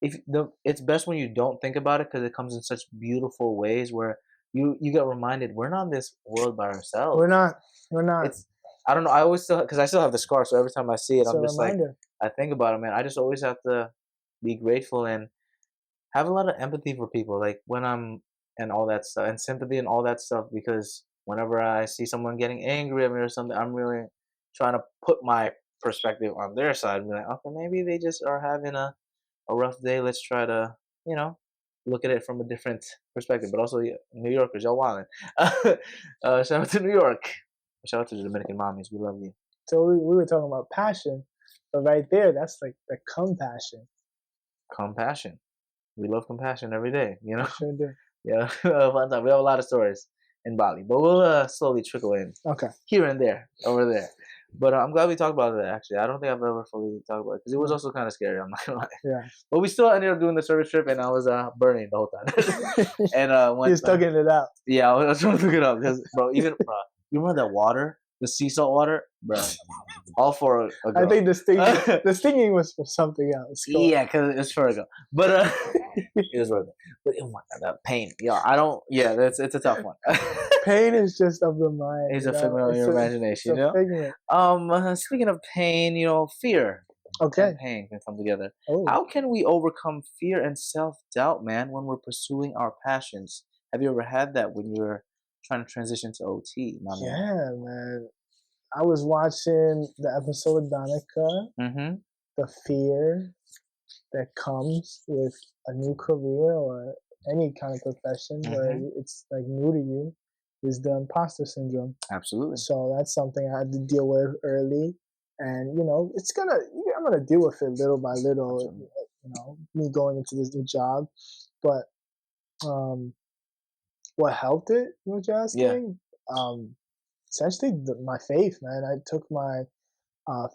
it's best when you don't think about it because it comes in such beautiful ways where you get reminded we're not in this world by ourselves. We're not. I don't know. I always because I still have the scar, so every time I see it, I'm just like, I think about it, man. I just always have to be grateful and have a lot of empathy for people, like when I'm and all that stuff, and sympathy and all that stuff, because whenever I see someone getting angry at me or something, I'm really trying to put my perspective on their side and be like, okay, maybe they just are having a rough day. Let's try to, look at it from a different perspective. But also, New Yorkers, y'all wildin'. Shout out to New York. Shout out to the Dominican mommies. We love you. So we were talking about passion, but right there, that's like the compassion. Compassion. We love compassion every day, you know? Sure do. Yeah, fun time. We have a lot of stories in Bali, but we'll slowly trickle in. Okay. Here and there, over there. But I'm glad we talked about that, actually. I don't think I've ever fully talked about it, because it was also kind of scary, I'm not going to lie. Yeah. But we still ended up doing the service trip, and I was burning the whole time. And you're tugging it out. Yeah, I was trying to look it up, because, bro, you remember that water? The sea salt water? Bro. All for a girl. I think the stinging was for something else. Yeah, because it's for a girl. But it was worth it. But oh my god, that pain. It's a tough one. Pain is just of the mind. It's a figment of your imagination, Speaking of pain, fear. Okay. And pain can come together. Oh. How can we overcome fear and self-doubt, man, when we're pursuing our passions? Have you ever had that when you're trying to transition to OT, my man? Yeah, man. I was watching the episode of Danica. Mm-hmm. The fear that comes with a new career or any kind of profession where it's like new to you is the imposter syndrome. Absolutely. So that's something I had to deal with early, and I'm gonna deal with it little by little. Absolutely. Me going into this new job, but what helped it? You know what you're asking? Yeah. Essentially, my faith, man. I took my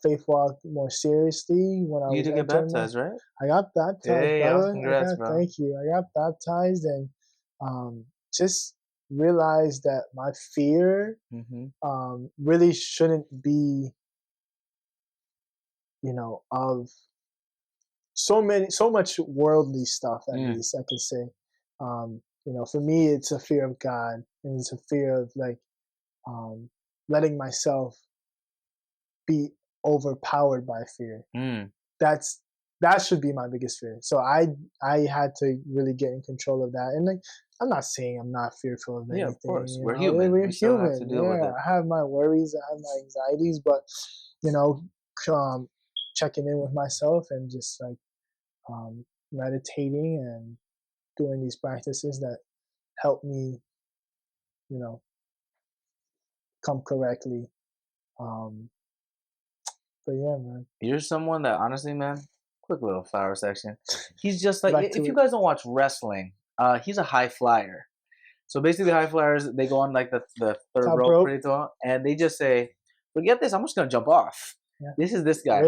faith walk more seriously when I was. You did get baptized, right? I got baptized, brother. Congrats, bro. Thank you. I got baptized and just realized that my fear really shouldn't be, of so much worldly stuff. At least I could say. For me, it's a fear of God, and it's a fear of like letting myself be overpowered by fear. That should be my biggest fear. So I had to really get in control of that. And like, I'm not saying I'm not fearful of anything. Yeah, of course. We're human. We're human. Have to deal with it. I have my worries. I have my anxieties, but checking in with myself and just like meditating and doing these practices that help me, come correctly. But yeah, man. You're someone that honestly, man, quick little flower section. He's just like, if you guys don't watch wrestling, he's a high flyer. So basically high flyers, they go on like the third rope pretty tall, and they just say, forget this, I'm just going to jump off. Yeah. This is this guy.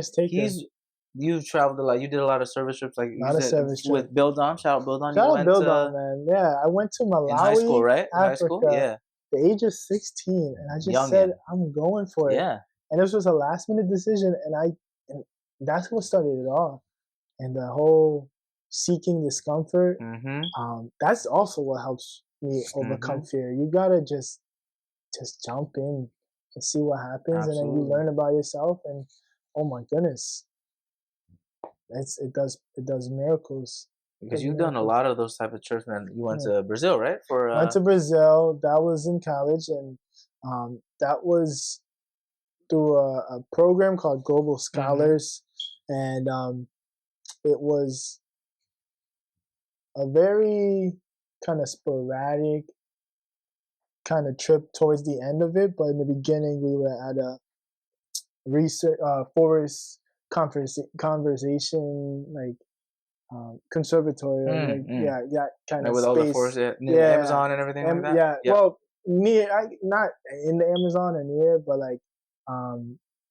You've traveled a lot. You did a lot of service trips, like you said, with Bill Don. Shout out Bill Don. Shout out Bill Don, man. Yeah, I went to Malawi. In high school, right? Africa, high school, yeah. The age of 16, and I just said, I'm going for it. Yeah. And this was a last minute decision, and that's what started it all. And the whole seeking discomfort, that's also what helps me overcome fear. You gotta just jump in and see what happens, and then you learn about yourself, and oh my goodness, it does miracles. Because you've done a lot of those type of trips, man. You went to Brazil, right? Went to Brazil. That was in college, and that was through a program called Global Scholars, and it was a very kind of sporadic kind of trip towards the end of it. But in the beginning, we were at a research forest conversation, like conservatory, that kind of with space. all the forests, near the Amazon and everything like that. Yeah, well, near, not in the Amazon or near, but like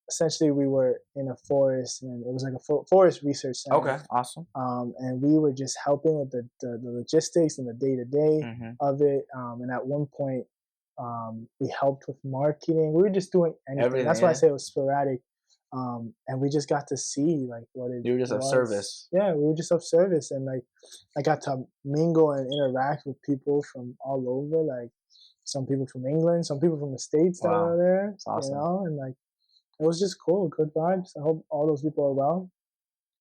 essentially we were in a forest, and it was like a forest research center. Okay, awesome. And we were just helping with the logistics and the day-to-day of it. And at one point, we helped with marketing. We were just doing anything. That's why I say it was sporadic. And we just got to see like what it was. You were just of service. Yeah, we were just of service, and like I got to mingle and interact with people from all over, like some people from England, some people from the States that were there. That's awesome. You know, and like it was just cool, good vibes. I hope all those people are well.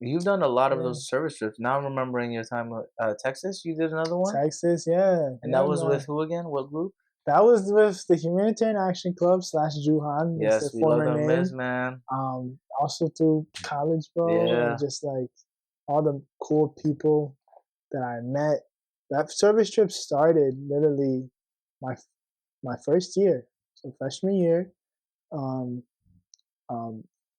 You've done a lot of those service trips. Now I'm remembering your time with Texas. You did another one? Texas, yeah. And that was with who again? What group? That was with the Humanitarian Action Club / Juhan. Yes, we love them, Miss, man. Also through college, bro. Yeah. And just like all the cool people that I met. That service trip started literally my first year, so freshman year.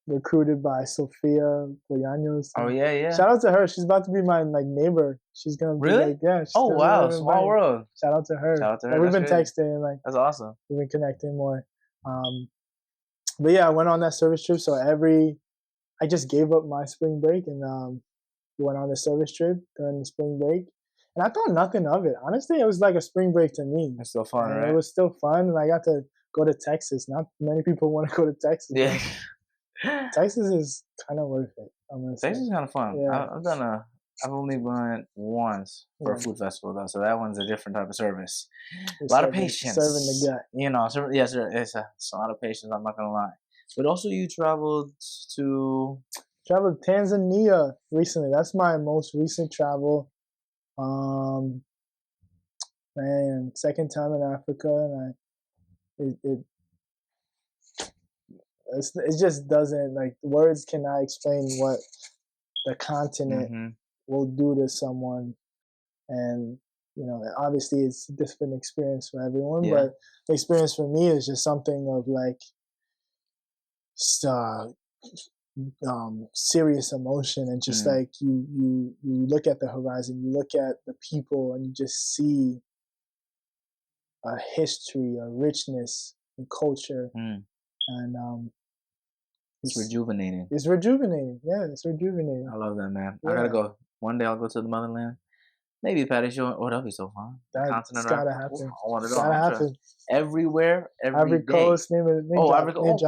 Recruited by Sofia Boyanos. Oh yeah. Shout out to her. She's about to be my neighbor. She's gonna be really? Oh wow, small world. Shout out to her. Shout out to her. Like, we've been texting, like that's awesome. We've been connecting more. But yeah, I went on that service trip. So I just gave up my spring break, and we went on the service trip during the spring break. And I thought nothing of it. Honestly, it was like a spring break to me. It's still fun, right? It was still fun, and I got to go to Texas. Not many people want to go to Texas. Yeah. Texas is kind of worth it. Texas is kind of fun. Yeah. I've only went once for a food festival though, so that one's a different type of service. A lot of patience. Serving the gut. You know, yes, it's a lot of patience. I'm not gonna lie. But also, you traveled to Tanzania recently. That's my most recent travel. Man, second time in Africa, and it just doesn't, like, words cannot explain what the continent will do to someone. And you know, obviously it's a different experience for everyone, but the experience for me is just something of like serious emotion, and just like you look at the horizon, you look at the people, and you just see a history, a richness in culture, and it's rejuvenating. It's rejuvenating. Yeah, it's rejuvenating. I love that, man. Yeah. I gotta go. One day I'll go to the motherland. Maybe Patty show. Oh, that'll be so fun. That's gotta happen. I want to go. Gotta happen. Everywhere, every coast, name Ivory Coast.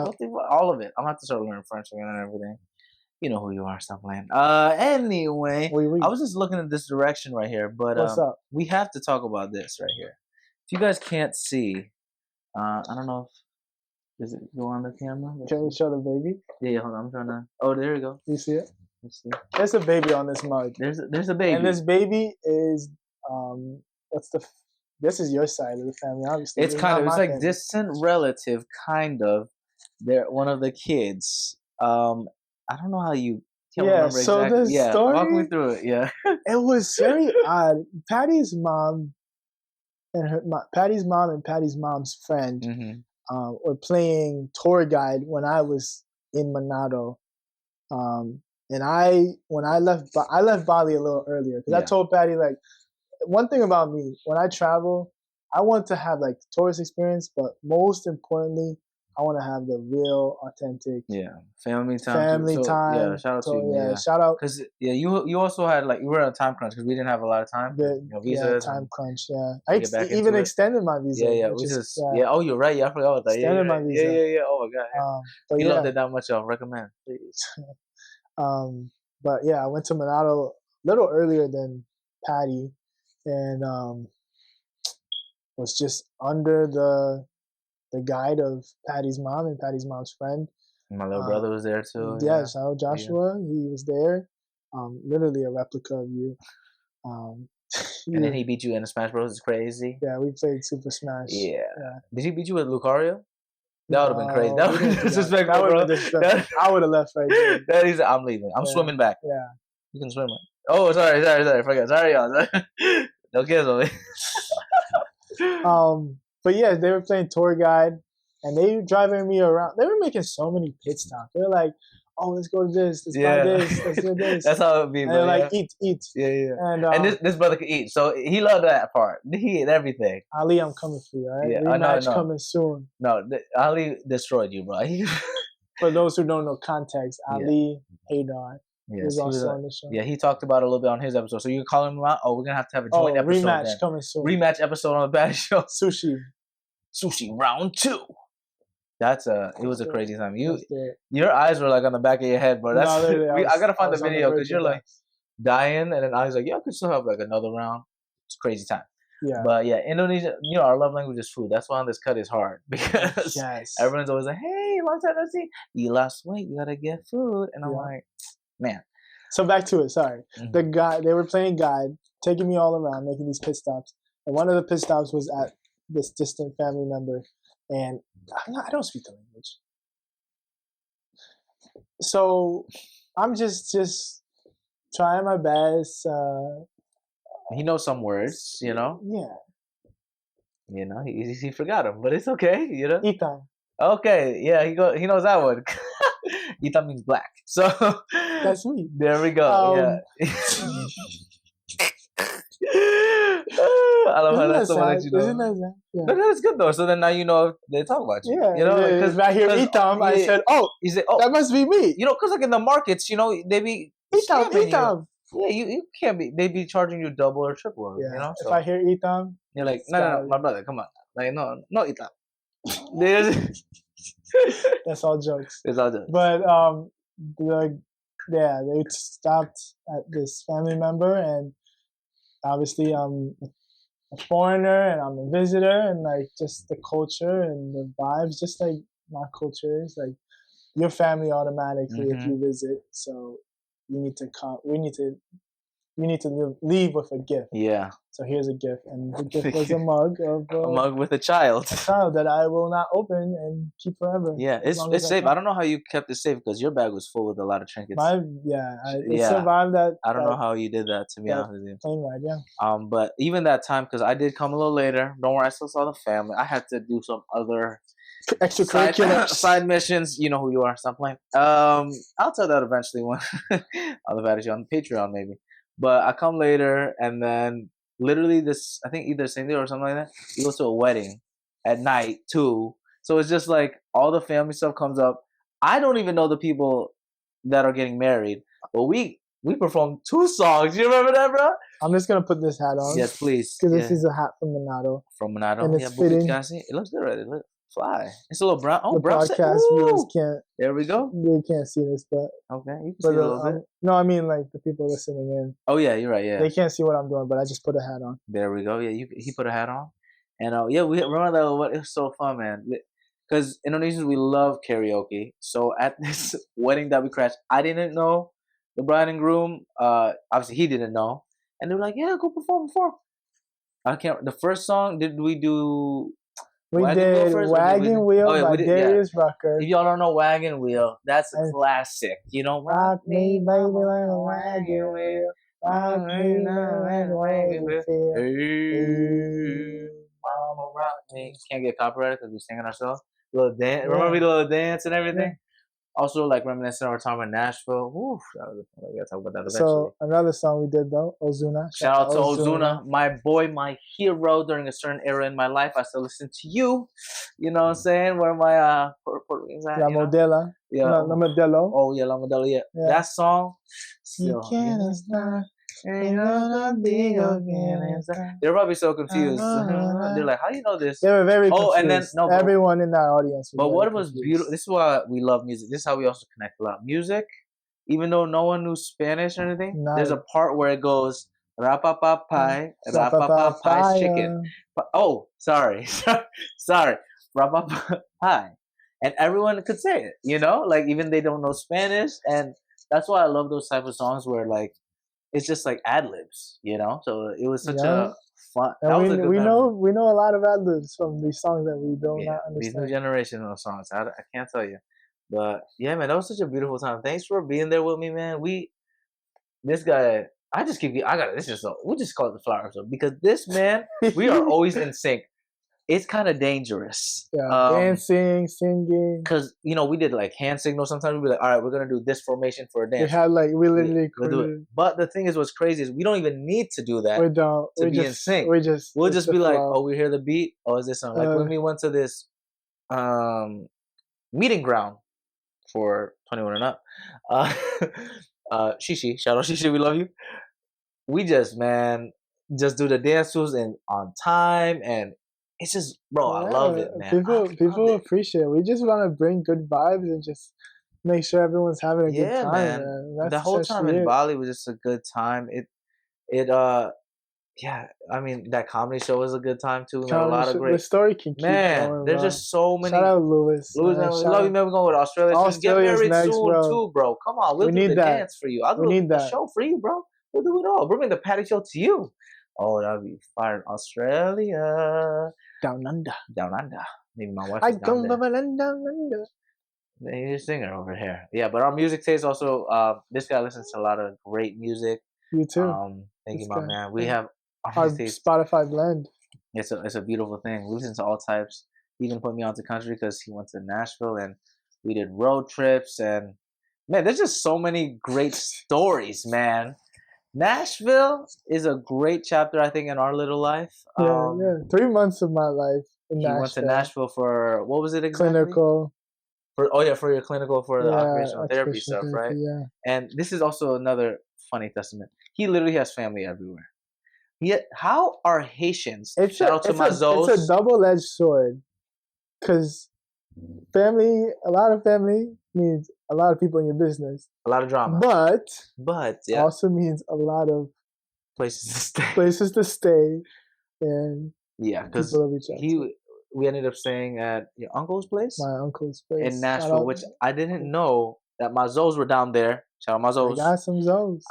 All of it. I'm gonna have to start learning French again and everything. You know who you are. Stop playing. Anyway, I was just looking in this direction right here, but what's up? We have to talk about this right here. If you guys can't see, I don't know if. Does it go on the camera? Can we show the baby? Yeah, hold on. I'm trying to. Oh, there you go. You see it? Let's see. There's a baby on this mug. There's a baby. And this baby is this is your side of the family, obviously. It's like distant relative, kind of. They're one of the kids. I don't know how you can't remember exactly. The story, walk me through it. Yeah. It was very odd. Patty's mom and Patty's mom's friend were playing tour guide when I was in Manado. And when I left Bali a little earlier, because I told Patty, like, one thing about me, when I travel, I want to have like tourist experience, but most importantly, I want to have the real, authentic family time. Yeah, shout out to you. Yeah, shout out. Because you also had, like, you were on a time crunch because we didn't have a lot of time. Visas. Time crunch. Yeah, I even extended my visa. Oh, you're right. Yeah, I forgot about that. Extended my visa. Yeah. Oh my god. But you loved it that much. I'll recommend, please. But yeah, I went to Manado little earlier than Patty, and was just under the guide of Patty's mom and Patty's mom's friend. My little brother was there too. Yeah, shout out Joshua. Yeah. He was there. Literally a replica of you. And then he beat you in the Smash Bros. It's crazy. Yeah, we played Super Smash. Yeah. Did he beat you with Luckario? That would have been crazy. That would have been disrespectful, bro. I would have left right there. That is, I'm leaving. I'm swimming back. Yeah. You can swim. Oh, sorry. Forget. Sorry, y'all. No kids over But yeah, they were playing tour guide, and they were driving me around. They were making so many pit stops. They were like, "Oh, let's go to this. Let's buy this. Let's do this." That's how it be. And they're like, "Eat." Yeah. And this brother can eat, so he loved that part. He ate everything. Ali, I'm coming for you. All right, rematch coming soon. No, Ali destroyed you, bro. For those who don't know context, Ali Haydar. Yes, also on the show. Yeah, he talked about it a little bit on his episode. So you call him out? Oh, we're gonna have to have a joint episode. Rematch then. Coming soon. Rematch episode on the Patty Show. Sushi round 2. It was a crazy time. Your eyes were like on the back of your head, bro. That's I gotta find the video because you're like dying, and then I was like, yeah, I could still have like another round. It's a crazy time. Yeah. But yeah, Indonesia, our love language is food. That's why on this cut is hard because everyone's always like, hey, long time no see. You lost weight, you gotta get food. And I'm like, man. So back to it, sorry. The guy, they were playing guide, taking me all around, making these pit stops. And one of the pit stops was at this distant family member. And I don't speak the language. So I'm just trying my best. He knows some words, Yeah. He forgot them, but it's okay, Itam. Okay, yeah, he knows that one. Itam means black. So that's me. There we go. Yeah. I love how that's someone that you know. Isn't that sad? Yeah. But that's good though. So then now you know if they talk about you. Yeah. Because I hear Itam, I said, you say, that must be me. Because like in the markets, they be Itam. Yeah, you can't be. They be charging you double or triple. Yeah. So if I hear Itam, you're like, no, my brother, come on. Like, no, Itam. That's all jokes. It's all jokes. But they stopped at this family member, and obviously I'm a foreigner and I'm a visitor, and like just the culture and the vibes, just like my culture is like your family automatically if you visit. So you need to come. We need to leave with a gift. Yeah. So here's a gift, and the gift was a mug of a mug with a child. A child that I will not open and keep forever. Yeah, it's safe. I don't know how you kept it safe because your bag was full with a lot of trinkets. It survived that. I don't know how you did that, to be honest with you. Plane ride, yeah. But even that time, because I did come a little later. Don't worry, I still saw the family. I had to do some other extracurricular side missions. You know who you are. Stop playing. I'll tell that eventually when on the Patty Show, on Patreon maybe. But I come later, and then literally this, I think either same day or something like that, we go to a wedding at night too. So it's just like all the family stuff comes up. I don't even know the people that are getting married, but we performed 2 songs. You remember that, bro? I'm just gonna put this hat on. Yes, please. Because this is a hat from Monado. From Monado, and it's fitting. It looks good, right? It looks fly. It's a little brown. Oh, the brown. Podcast viewers can't. There we go. They can't see this, but okay, you can see a little bit. No, I mean like the people listening in. Oh yeah, you're right. Yeah, they can't see what I'm doing, but I just put a hat on. There we go. Yeah, he put a hat on, and we remember that. It was so fun, man. Because Indonesians, we love karaoke. So at this wedding that we crashed, I didn't know the bride and groom. Obviously he didn't know, and they were like, "Yeah, go perform." I can't. The first song, did we do? We did Wagon Wheel by Darius Rucker. If y'all don't know Wagon Wheel, that's a classic. Rock me, baby, like a wagon wheel. Rock me, like a wagon wheel. Hey, mama, rock me. Can't get copyrighted because we're singing ourselves. Little dance. Remember we did a little dance and everything? Yeah. Also, like reminiscing our time in Nashville. Woo, we gotta talk about that eventually. So another song we did though, Ozuna. Shout out to Ozuna, my boy, my hero during a certain era in my life. I still listen to you. You know what I'm saying? Where my Puerto Ricans at? La Modelo. Yeah. La Modelo. Oh yeah, La Modelo. Yeah. That song. Still, they're probably so confused. They're like, "How do you know this?" They were very confused. And then everyone in that audience. But what was beautiful? This is why we love music. This is how we also connect a lot. Music even though no one knew Spanish or anything, there's a Nice. part where it goes rapapa pie, rapapa pie's chicken. Papaya. Oh, sorry, sorry, rapapa pie, and everyone could say it. Like even they don't know Spanish, and that's why I love those type of songs where like it's just like ad libs. So it was such Yeah. a fun. That was a And good we memory. know a lot of ad-libs from these songs that we do Yeah, not these new understand. generation of songs, I can't tell you. But yeah, man, that was such a beautiful time. Thanks for being there with me, man. This guy, this is we just call it the flower episode because this man, we are always in sync. It's kind of dangerous. Yeah, dancing, singing. Because we did like hand signals. Sometimes we'd be like, all right, we're gonna do this formation for a dance. We literally we'll do it. But the thing is, what's crazy is we don't even need to do that. We don't. To be in sync. We'll just be like, oh, we hear the beat. Oh, is this something? Like when we went to this meeting ground for 21 and up. Shishi, shout out Shishi, we love you. We just do the dance moves and on time, and it's just, bro, I love it, man. People appreciate it. We just want to bring good vibes and just make sure everyone's having a good time, man. The whole time in Bali was just a good time. Yeah, I mean that comedy show was a good time too. We met a lot of great. The story can keep going. There's just so many. Shout out Lewis. Lewis, man, we love you, man. We're going with Australia. Get married next, soon too, bro. Come on, we'll do the dance for you. I'll do the show for you, bro. We'll do it all. Bring the patty show to you. Oh, that'd be fire. Australia. Down under. Maybe my wife I is down there. Down under. He's a singer over here. Yeah, but our music taste also. This guy listens to a lot of great music. You too. Thank you, my man. We have our Spotify blend. It's a beautiful thing. We listen to all types. He even put me onto country because he went to Nashville and we did road trips, and man, there's just so many great stories, man. Nashville is a great chapter, I think, in our little life. Yeah. 3 months of my life in Nashville. He went to Nashville for, what was it exactly? Clinical. For your clinical, for the occupational therapy stuff, right? Yeah. And this is also another funny testament. He literally has family everywhere. Yet, how are Haitians? Shout out to Mazos. It's a double-edged sword, because a lot of family means a lot of people in your business, a lot of drama, but also means a lot of places to stay, and because we ended up staying at your uncle's place, my uncle's place in Nashville, which I didn't know that Mazos were down there. Shout out Mazos. I got some Zos.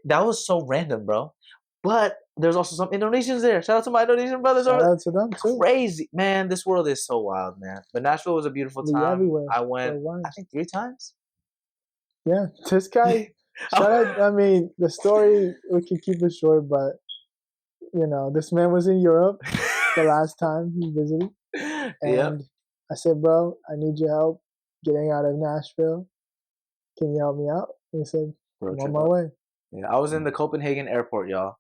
That was so random, bro. But there's also some Indonesians there. Shout out to my Indonesian brothers. Shout out to them too. Crazy, man. This world is so wild, man. But Nashville was a beautiful time. Everywhere. I went, I think 3 times. Yeah, this guy. Shout out. I mean, the story, we can keep it short, but this man was in Europe the last time he visited, and I said, "Bro, I need your help getting out of Nashville. Can you help me out?" And he said, "I'm on my way." Yeah, I was in the Copenhagen airport, y'all.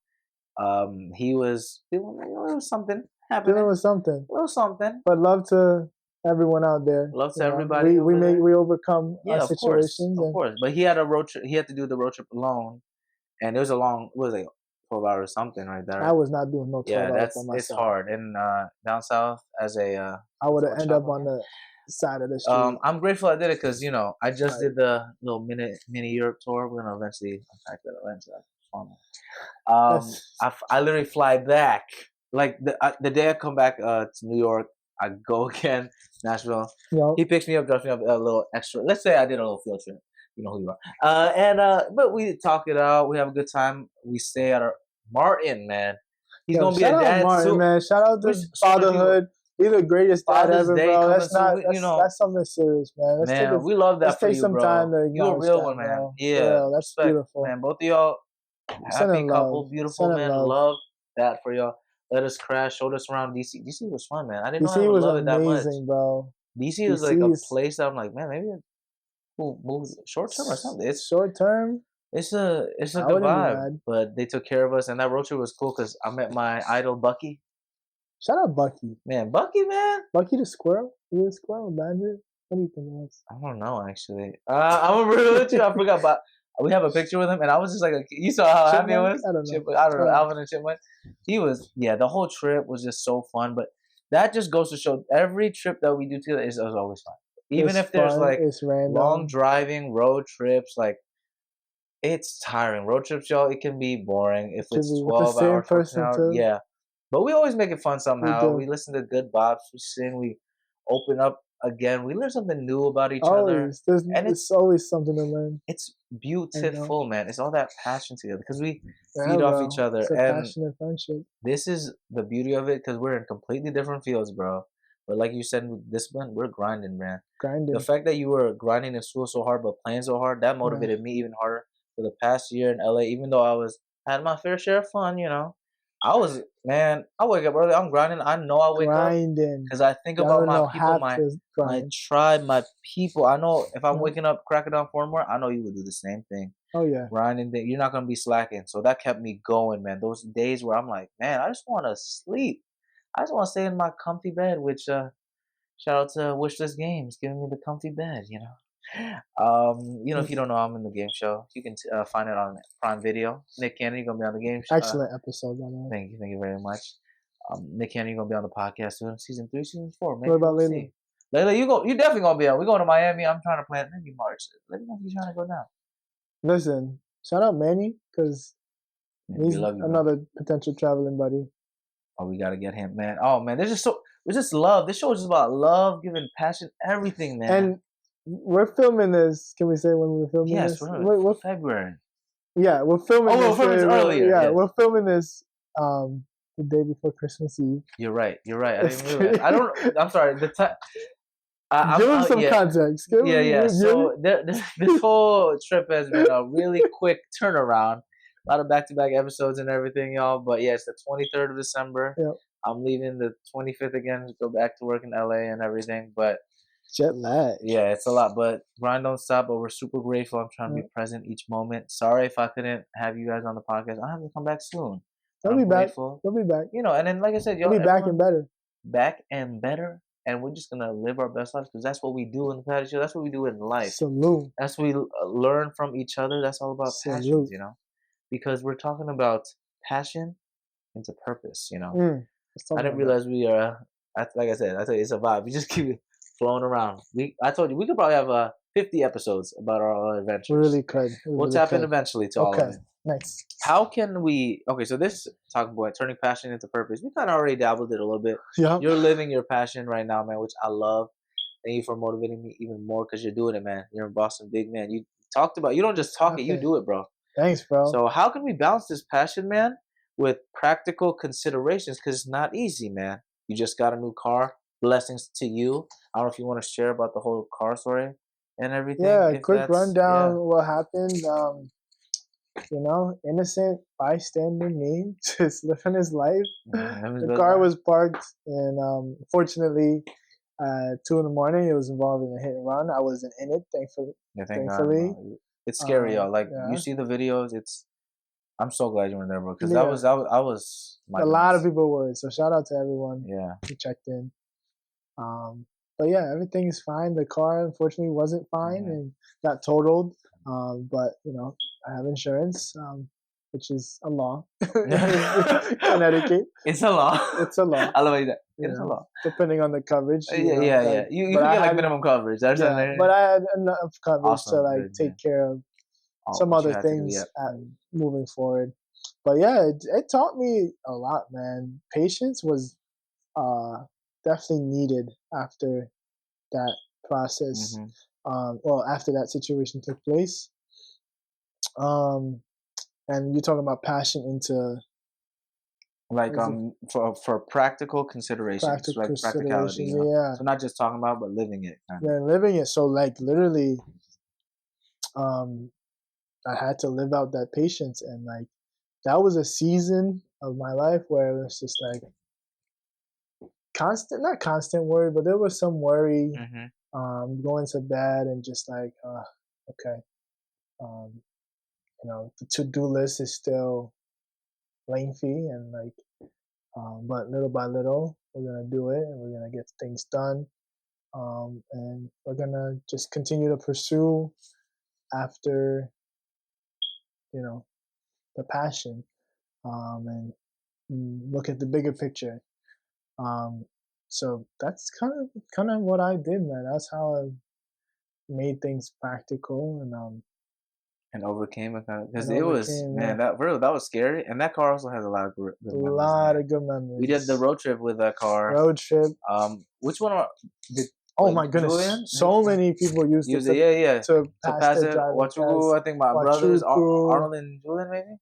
He was feeling like there was something happening. Dealing with something. A little something. But love to everyone out there. Love to everybody. We overcome our situations. Of course. But he had a road trip. He had to do the road trip alone, and it was like 12 hours or something right there. I was not doing no 12 hours by myself. It's hard. And down south, as a I would have ended up on the side of the street. I'm grateful I did it because I just did the little mini Europe tour. We're gonna eventually unpack that eventually. I literally fly back like the day I come back to New York. I go again, Nashville. Yep. He picks me up, drops me up a little extra. Let's say I did a little field trip. You know who you are. But we talk it out. We have a good time. We stay at our Martin, man. He's gonna be a dad Martin, too. Man. Shout out to fatherhood. He's the greatest dad ever, bro. That's something serious, man. We love that. Let's take some time to you a real one, man. Bro. Yeah, that's beautiful, man. Both of y'all, happy couple, beautiful man. Love that for y'all. Let us crash. Showed us around DC. DC was fun, man. I didn't know I would love it that much. Bro. DC was like a place that I'm like, man, maybe we'll move short term or something. It's short term. It's a good vibe. But they took care of us, and that road trip was cool because I met my idol Bucky. Shout out Bucky. Man, Bucky, man. Bucky the squirrel? You a squirrel, Badger? What do you think of us? I don't know, actually. I'm real with you. I forgot, but we have a picture with him, and I was just like, you saw how happy I was? I don't know. Alvin and Chipmunk. He was, the whole trip was just so fun. But that just goes to show every trip that we do together is always fun. Even if there's like long driving road trips, like It's tiring. Road trips, y'all, it can be boring if Could it's be with the 12 same hours, 14 person hours. too. Yeah. But we always make it fun We somehow. We do. listen to good bops, we sing, we open up again. We learn something new about each other. Always. There's And it's always something to learn it's and know. beautiful, man. It's all that passion together because we Yeah, feed off each bro. other. It's a And passionate friendship. this is the beauty of it because we're in completely different fields, bro. But like you said with discipline, we're grinding, man. The Grinding. fact that you were grinding in school so hard but playing so hard, that Yeah. motivated me even harder for the past year in LA, even though had my fair share of fun, you know. I wake up early, I'm grinding. I know I wake up Grinding. because I think Y'all about don't my know people, half the my grind. tribe, my people. I know if I'm Yeah. waking up, cracking down for more, I know you would do the same thing. Oh yeah. Grinding, you're not gonna be slacking. So that kept me going, man. Those days where I'm like, man, I just want to sleep. I just want to stay in my comfy bed. Which shout out to Wishless Games giving me the comfy bed. You know. If you don't know, I'm in the game show. You can find it on Prime Video. Nick Cannon, you're gonna be on the game. Excellent episode, by the way. Thank you very much. Nick Cannon, you're gonna be on the podcast soon. Season 3, season 4. Maybe What about we'll Layla? see. Layla, you definitely gonna be on. We're going to Miami. I'm trying to plan maybe March. Let me know if you're trying to go now. Listen, shout out Manny, because Man, we he's love you, bro. another potential traveling buddy. Oh, we gotta get him, man. Oh man, there's just love. This show is just about love, giving passion, everything, man. And we're filming this. Can we say when we're filming Yes, this? we're February. Yeah, we're filming Oh, this. we're filming this earlier. Yeah, Yes. we're filming this the day before Christmas Eve. You're right. I didn't realize. I'm sorry. The time. Give him some Yeah. context. Yeah. So this whole trip has been a really quick turnaround. A lot of back-to-back episodes and everything, y'all. But yeah, it's the 23rd of December. Yep. I'm leaving the 25th again to go back to work in LA and everything. But jet lag. yeah, it's a lot. But grind don't stop. But we're super grateful. I'm trying to be present each moment. Sorry if I couldn't have you guys on the podcast. I have to come back soon. They'll be back. They'll be back. You know, and then like I said, y'all, they'll be back and better. Back and better. And we're just gonna live our best lives because that's what we do in the patio. That's what we do in life. Salute. That's what we learn from each other. That's all about passions, you know. Because we're talking about passion into purpose, you know. I didn't realize we are. Like I said, I tell you, it's a vibe. We just keep it flowing around. I told you we could probably have 50 episodes about our adventures. We really could. We'll tap in eventually to all of it. Nice. How can we? Okay, so this talking about turning passion into purpose. We kind of already dabbled it a little bit. Yeah. You're living your passion right now, man, which I love. Thank you for motivating me even more because you're doing it, man. You're in Boston, big man. You talked about. You don't just talk it. You do it, bro. Thanks, bro. So how can we balance this passion, man, with practical considerations? Because it's not easy, man. You just got a new car. Blessings to you. I don't know if you want to share about the whole car story and everything. Yeah, quick rundown. What happened? Innocent bystander me, just living his life. The car was parked, and fortunately, 2 in the morning, it was involved in a hit and run. I wasn't in it, thankfully. Yeah, thankfully. It's scary, y'all. Like you see the videos, I'm so glad you were there, bro. Because I was. A lot of people were. So shout out to everyone. Yeah. Who checked in. But yeah, everything is fine. The car unfortunately wasn't fine and got totaled. But I have insurance, which is a law. Connecticut. It's a law. It's a law. I love that. It's a law. Depending on the coverage. Yeah. You can get like minimum coverage. But I had enough coverage to take care of some other things moving forward. But yeah, it taught me a lot, man. Patience was definitely needed after that process. After that situation took place. And you're talking about passion into for practical considerations, practicality. Yeah. So not just talking about, but living it. Yeah, living it. So literally, I had to live out that patience, and that was a season of my life where it was just not constant worry, but there was some worry. Going to bed and just okay. The to-do list is still lengthy and but little by little we're gonna do it and we're gonna get things done. And we're gonna just continue to pursue after the passion, and look at the bigger picture. So that's kind of what I did, man. That's how I made things practical, and And overcame it because it was that was scary. And that car also has a lot of good a memories. lot of good memories. We did the road trip with that car. Road trip. Which one did? Oh my goodness! Julian? So many people used it. To pass it. Wachugu, I think my brothers Arnold and Julian,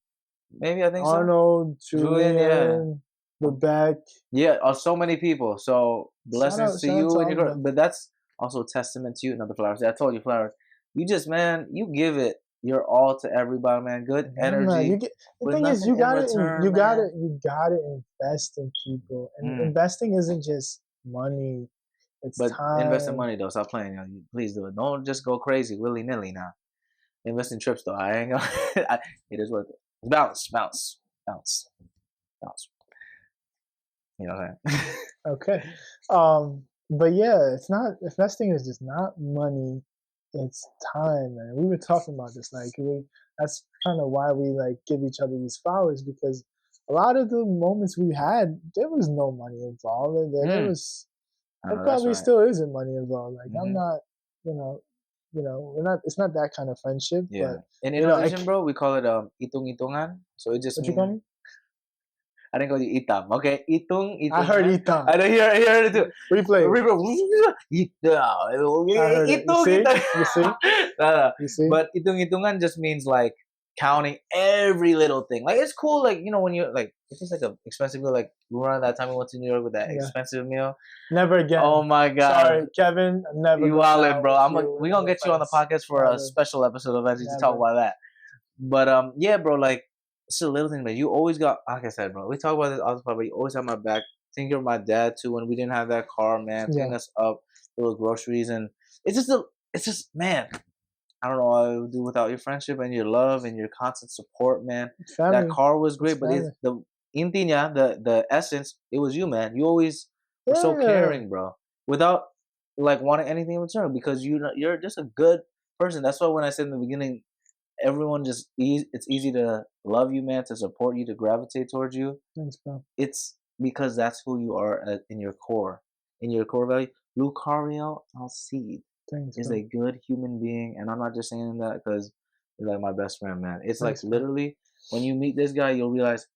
maybe I think Arnold, so. Julian, Rebecca. Yeah, so many people. So blessings to you and your. But that's also a testament to you. Another Flowers. I told you, Flowers. You just, man, you give it your all to everybody, man. Good energy. The thing is, you gotta invest in people, and investing isn't just money. It's time. Invest in money though. Stop playing. Please do it. Don't just go crazy willy nilly now. Invest in trips though. I ain't gonna. It is worth it. Bounce. You know what I'm saying? Okay. But yeah, it's not, investing is just not money, it's time, man. We were talking about this, like that's kind of why we like give each other these flowers, because a lot of the moments we had, there was no money involved. There probably still isn't money involved. Like I'm not, we're not. It's not that kind of friendship. Yeah. But in Indonesian, bro, we call it itung-itungan. So it just what you call me? I didn't call you itam. Okay, itung. I heard itam. I don't hear it too. Replay. You see? But itung-itungan just means like counting every little thing. Like it's cool. Like when you're like, it's just like an expensive meal. Like we remember that time we went to New York with that expensive meal. Never again. Oh my god. Sorry, Kevin. Never. You wildin', bro. We gonna get you on the podcast for a special episode eventually to talk about that. But yeah, bro. Like it's a little thing, but you always got. Like I said, bro. We talk about this all the time, but you always have my back. Think you're my dad too. When we didn't have that car, man, taking us up little groceries, and it's just man. I don't know what I would do without your friendship and your love and your constant support, man. Family. That car was great, but the intinya, the essence, it was you, man. You always were so caring, bro. Without like wanting anything in return, because you're just a good person. That's why when I said in the beginning, everyone it's easy to love you, man, to support you, to gravitate towards you. Thanks, bro. It's because that's who you are in your core value. Luckario Alcide is a good human being, and I'm not just saying that because you're like my best friend, man. It's like literally when you meet this guy, you'll realize,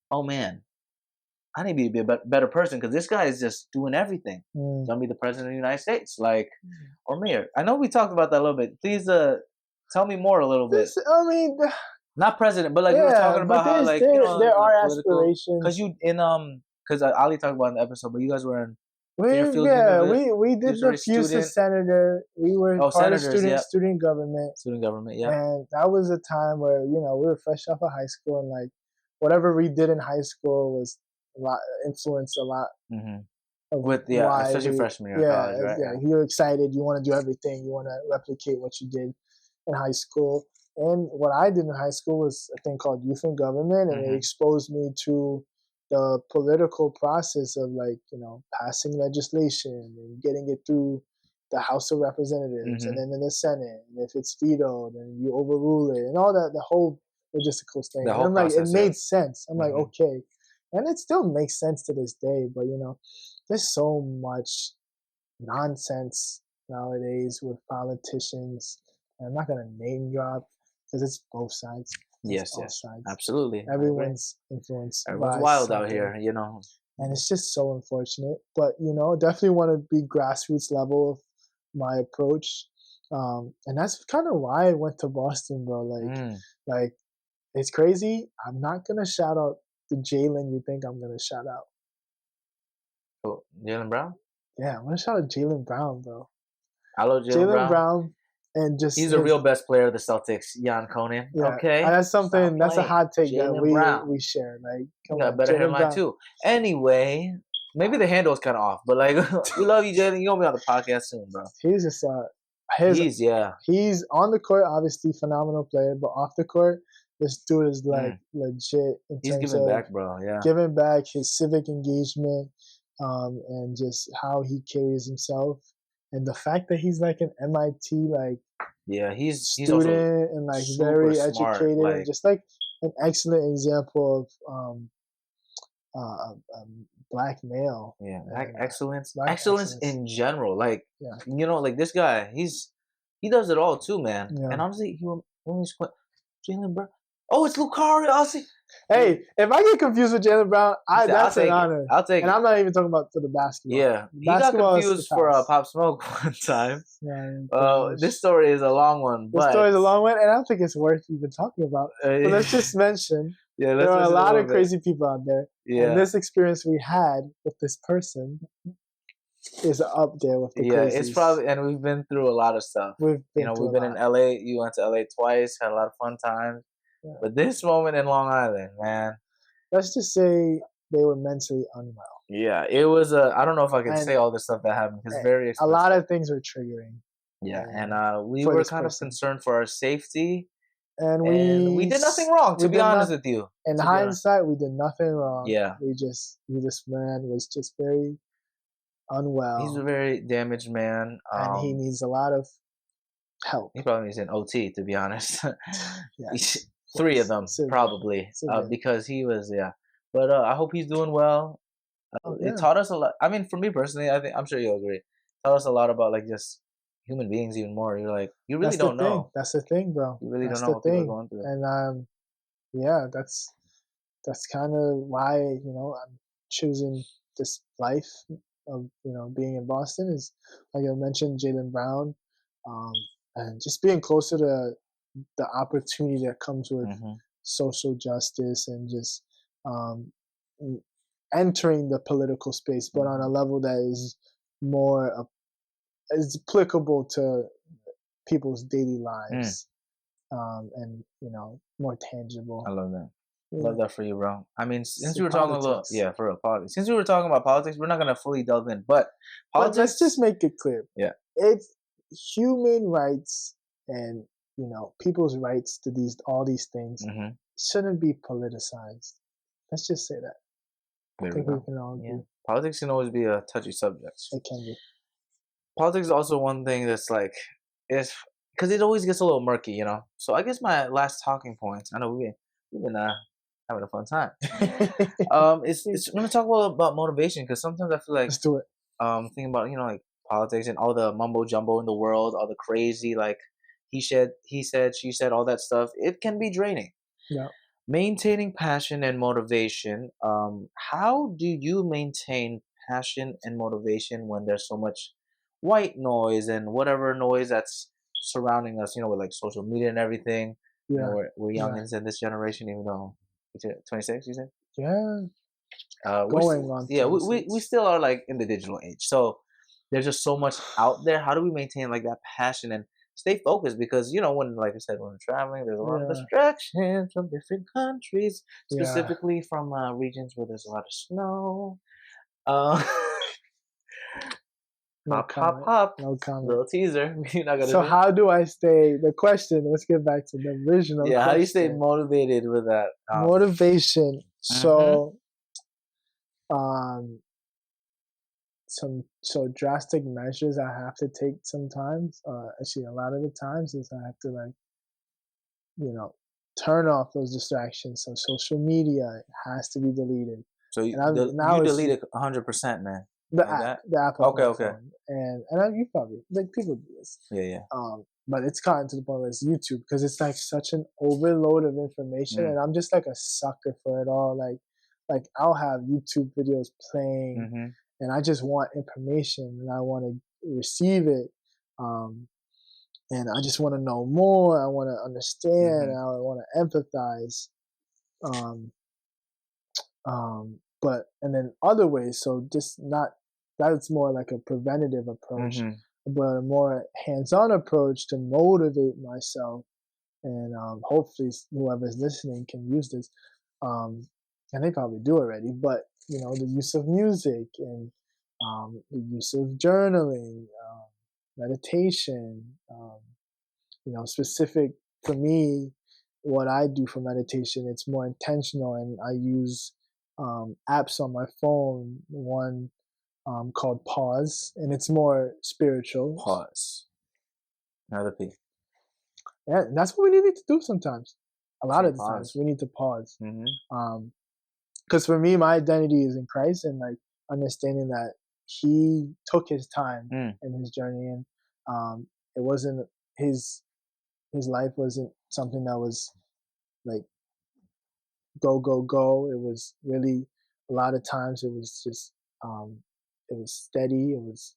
oh man, I need to be a better person because this guy is just doing everything. Gonna be the president of the United States, like or mayor. I know we talked about that a little bit. Please, tell me more a little bit. I mean, not president, but like we were talking about how like there are aspirations. Because because Ali talked about in the episode, but you guys were in. We did the FUSA senator. We were part of student government. Student government, yeah. And that was a time where we were fresh off of high school, and like whatever we did in high school was influenced a lot. With especially freshman year of college, right? Yeah, you're excited. You want to do everything. You want to replicate what you did in high school. And what I did in high school was a thing called Youth in Government, and it exposed me to the political process of like, passing legislation and getting it through the House of Representatives and then in the Senate. And if it's vetoed, then you overrule it and all that, the whole logistical thing. And I'm like, it made sense. I'm like, okay. And it still makes sense to this day, but there's so much nonsense nowadays with politicians. And I'm not going to name drop because it's both sides. Yes, sides. Absolutely. Everyone's influenced. Everyone's wild out here, And it's just so unfortunate. But, definitely want to be grassroots level of my approach. And that's kind of why I went to Boston, bro. Like, it's crazy. I'm not going to shout out the Jalen you think I'm going to shout out. Oh, Jaylen Brown? Yeah, I'm going to shout out Jaylen Brown, bro. I love Jaylen Brown. And he's the real best player of the Celtics, Jan Konen. Yeah, okay, that's something. That's a hot take that we share. Like, come on, better hairline too. Anyway, maybe the handle is kind of off, but like, we love you, Jalen. You're gonna be on the podcast soon, bro. He's just he's on the court, obviously phenomenal player, but off the court, this dude is like legit. He's giving back, bro. Yeah, giving back his civic engagement, and just how he carries himself. And the fact that he's like an MIT he's student and like very smart, educated, and just like an excellent example of black male. Yeah, excellence in general. Like like this guy, he does it all too, man. Yeah. And honestly, Jaylen Brown. Oh, it's Luckario Alcide. Hey, if I get confused with Jaylen Brown, that's an honor. I'll take it. And I'm not even talking about for the basketball. Yeah, The he got confused for Pop Pop Smoke one time. Yeah, this story is a long one. This story is a long one, and I don't think it's worth even talking about. But let's just mention there are a lot of crazy people out there. Yeah. And this experience we had with this person is up there with the crazies. It's probably, and we've been through a lot of stuff. We've been in LA. You went to LA twice, had a lot of fun times. Yeah. But this moment in Long Island, man. Let's just say they were mentally unwell. Yeah, it was I don't know if I can say all the stuff that happened because very explicit. A lot of things were triggering. Yeah, and we were kind of concerned for our safety. And we did nothing wrong, to be honest with you. In hindsight, we did nothing wrong. Yeah. This man was just very unwell. He's a very damaged man. And he needs a lot of help. He probably needs an OT, to be honest. Yes. 3 of them, probably. Because he was, But I hope he's doing well. It taught us a lot. I mean, for me personally, I'm sure you'll agree. It taught us a lot about, like, just human beings even more. You're like, you really don't know. That's the thing, bro. You really don't know what people are going through. And that's kind of why, I'm choosing this life of, being in Boston is, like I mentioned, Jaylen Brown, and just being closer to the opportunity that comes with social justice and just entering the political space, but on a level that is more is applicable to people's daily lives, and more tangible. I love that. Yeah. Love that for you, bro. I mean, since we were talking for real politics. Since we were talking about politics, we're not gonna fully delve in, but politics. But let's just make it clear. Yeah, it's human rights and people's rights to all these things shouldn't be politicized. Let's just say that. I think we can all agree. Yeah. Politics can always be a touchy subject. It can be. Politics is also one thing that's like, because it always gets a little murky, So I guess my last talking point. I know we've been having a fun time. It's we're gonna talk about motivation because sometimes I feel like let's do it. Thinking about like politics and all the mumbo jumbo in the world, all the crazy like he said, she said, all that stuff. It can be draining. Yeah. Maintaining passion and motivation. How do you maintain passion and motivation when there's so much white noise and whatever noise that's surrounding us? With like social media and everything. Yeah. We're youngins in this generation, even though 26, you said? Yeah. Going on. Yeah, we still are like in the digital age. So there's just so much out there. How do we maintain like that passion and stay focused? Because when, like I said, when we're traveling, there's a lot of distractions from different countries, specifically from regions where there's a lot of snow. No comment. Little teaser. So how do I stay? The question. Let's get back to the original. Yeah, how do you stay motivated with that? Motivation. So, some drastic measures I have to take sometimes. Actually, a lot of the times is I have to turn off those distractions. So social media has to be deleted. So you delete it 100%, man. The app. Okay. And you probably people do this. Yeah. But it's gotten to the point where it's YouTube because it's like such an overload of information, and I'm just like a sucker for it all. Like I'll have YouTube videos playing, and I just want information, and I want to receive it, and I just want to know more. I want to understand. I want to empathize. But and then other ways. So just not that's more like a preventative approach, but a more hands-on approach to motivate myself, and hopefully whoever's listening can use this, and they probably do already. But the use of music and the use of journaling, meditation, specific for me, what I do for meditation, it's more intentional, and I use apps on my phone. One called Pause, and it's more spiritual. Pause. Another P. Yeah, and that's what we need to do sometimes. A lot of the times we need to pause. Because for me, my identity is in Christ, and like understanding that He took His time in His journey, and it wasn't His life wasn't something that was like go go go. It was really a lot of times it was just it was steady. It was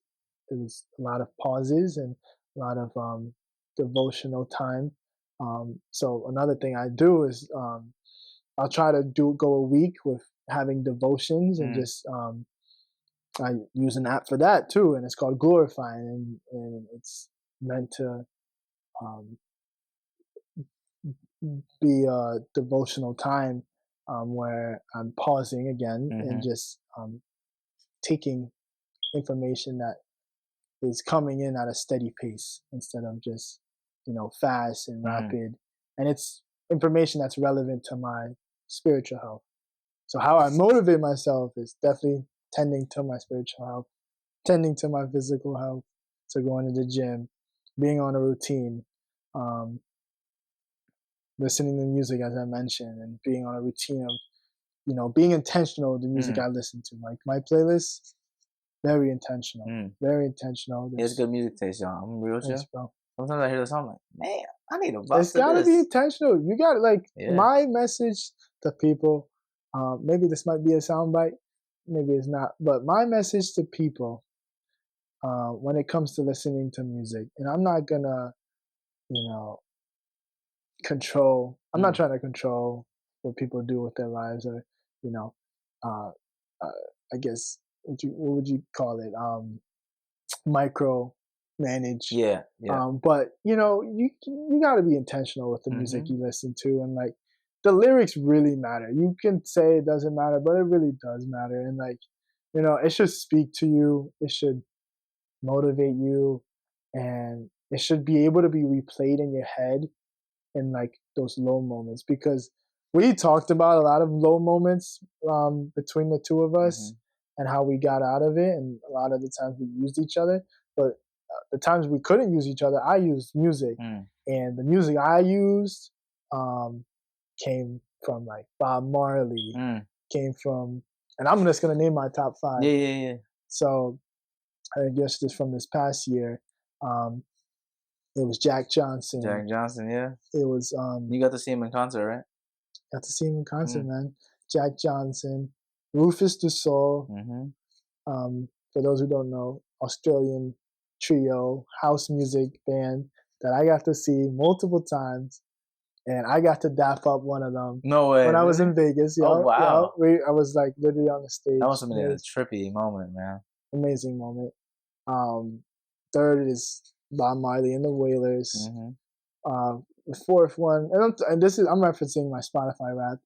a lot of pauses and a lot of devotional time. So another thing I do is I'll try to go a week with having devotions and just I use an app for that too, and it's called Glorifying, and it's meant to um, be a devotional time where I'm pausing again and just taking information that is coming in at a steady pace instead of just fast and rapid, and it's information that's relevant to my spiritual health. So how I motivate myself is definitely tending to my spiritual health, tending to my physical health, so going to the gym, being on a routine, um, listening to music as I mentioned, and being on a routine of being intentional with the music I listen to. Like my playlist, very intentional, very intentional. It's good music taste, y'all. I'm real Thanks, sure. bro. Sometimes I hear this, I'm like, man, I need a box It's of got to this. be intentional. You got my message to people. Maybe this might be a soundbite, maybe it's not. But my message to people when it comes to listening to music, and I'm not gonna, control. I'm not trying to control what people do with their lives, or you know, uh, I guess what would you call it? Micro manage. Yeah. But you got to be intentional with the music you listen to, and like the lyrics really matter. You can say it doesn't matter, but it really does matter, and like it should speak to you. It should motivate you, and it should be able to be replayed in your head in like those low moments, because we talked about a lot of low moments between the two of us and how we got out of it, and a lot of the times we used each other, but the times we couldn't use each other, I used music, and the music I used came from like Bob Marley, came from, and I'm just gonna name my top 5. Yeah. So I guess just from this past year, it was Jack Johnson. Jack Johnson, yeah. It was you got to see him in concert, right? Got to see him in concert, man. Jack Johnson, Rufus Du Sol. For those who don't know, Australian trio house music band that I got to see multiple times, and I got to dap up one of them. No way. When I was in Vegas, oh wow, I was like literally on the stage. That must have been a trippy moment, man. Amazing moment. Third is Bob Marley and the Wailers. The fourth one, and I'm referencing my Spotify rap.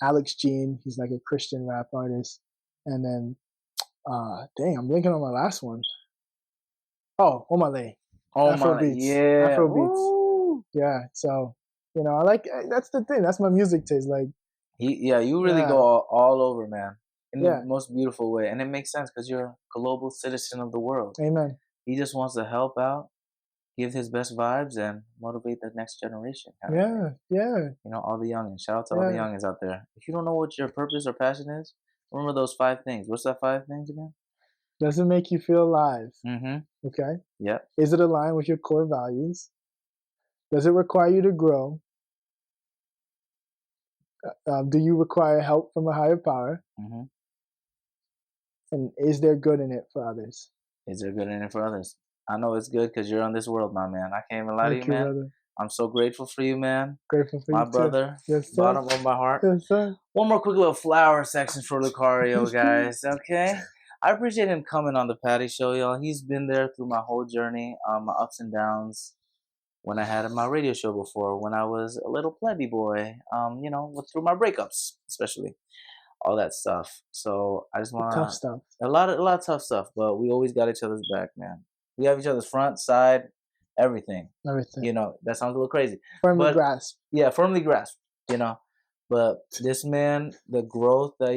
Alex Jean, he's like a Christian rap artist, and then I'm blinking on my last one. Oh, Omale. Afrobeats. Yeah. Afrobeats. Woo. Yeah. So I like, that's the thing. That's my music taste. Like, you really go all over, man, in the most beautiful way, and it makes sense because you're a global citizen of the world. Amen. He just wants to help out, give his best vibes, and motivate the next generation. Yeah. All the youngins. Shout out to all the youngins out there. If you don't know what your purpose or passion is, remember those 5 things. What's that 5 things again? Does it make you feel alive? Okay. Yep. Is it aligned with your core values? Does it require you to grow? Do you require help from a higher power? And is there good in it for others? Is there good in it for others? I know it's good because you're on this world, my man. I can't even lie to you, man. Brother. I'm so grateful for you, man. Grateful for my you, brother. Too. Yes, sir. Bottom of my heart. Yes, sir. One more quick little flower section for Luckario, guys. Okay? I appreciate him coming on the Patty Show, y'all. He's been there through my whole journey, my ups and downs. When I had my radio show before, when I was a little plebby boy, through my breakups, especially. All that stuff. So I just want tough stuff. A lot of tough stuff, but we always got each other's back, man. We have each other's front, side, everything. Everything. That sounds a little crazy. Firmly grasp. Yeah, firmly grasp. But this man, the growth that